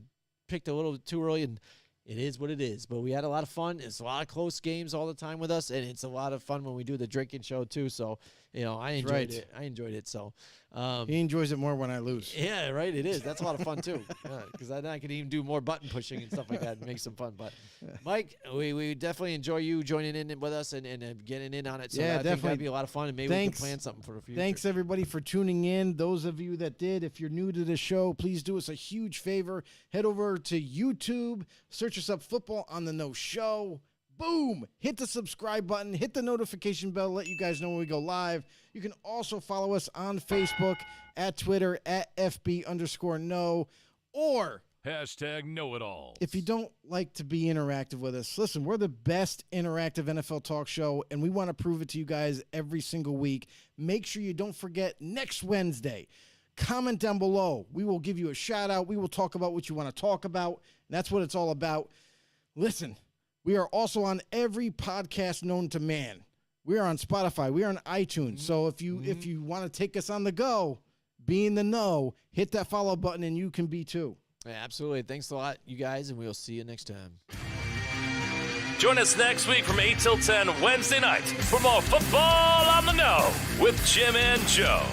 picked a little too early, and it is what it is. But we had a lot of fun. It's a lot of close games all the time with us, and it's a lot of fun when we do the drinking show, too. So, I enjoyed it. I enjoyed it. So, he enjoys it more when I lose. Yeah, right. It is. That's a lot of fun, too. Because then I can even do more button pushing and stuff like that and make some fun. But, Mike, we definitely enjoy you joining in with us and getting in on it. So, yeah, I definitely. think that'd be a lot of fun, and maybe we can plan something for the future. Thanks, everybody, for tuning in. Those of you that did, if you're new to the show, please do us a huge favor. Head over to YouTube, search us up Football on the No Show. Boom! Hit the subscribe button, hit the notification bell, let you guys know when we go live. You can also follow us on Facebook, at Twitter, at FB_no, or #KnowItAll. if you don't like to be interactive with us, listen, we're the best interactive NFL talk show, and we want to prove it to you guys every single week. Make sure you don't forget next Wednesday. Comment down below. We will give you a shout out. We will talk about what you want to talk about. And that's what it's all about. Listen, we are also on every podcast known to man. We are on Spotify. We are on iTunes. So if you want to take us on the go, be in the know, hit that follow button, and you can be too. Yeah, absolutely. Thanks a lot, you guys, and we'll see you next time. Join us next week from 8 till 10 Wednesday night for more Football on the Know with Jim and Joe.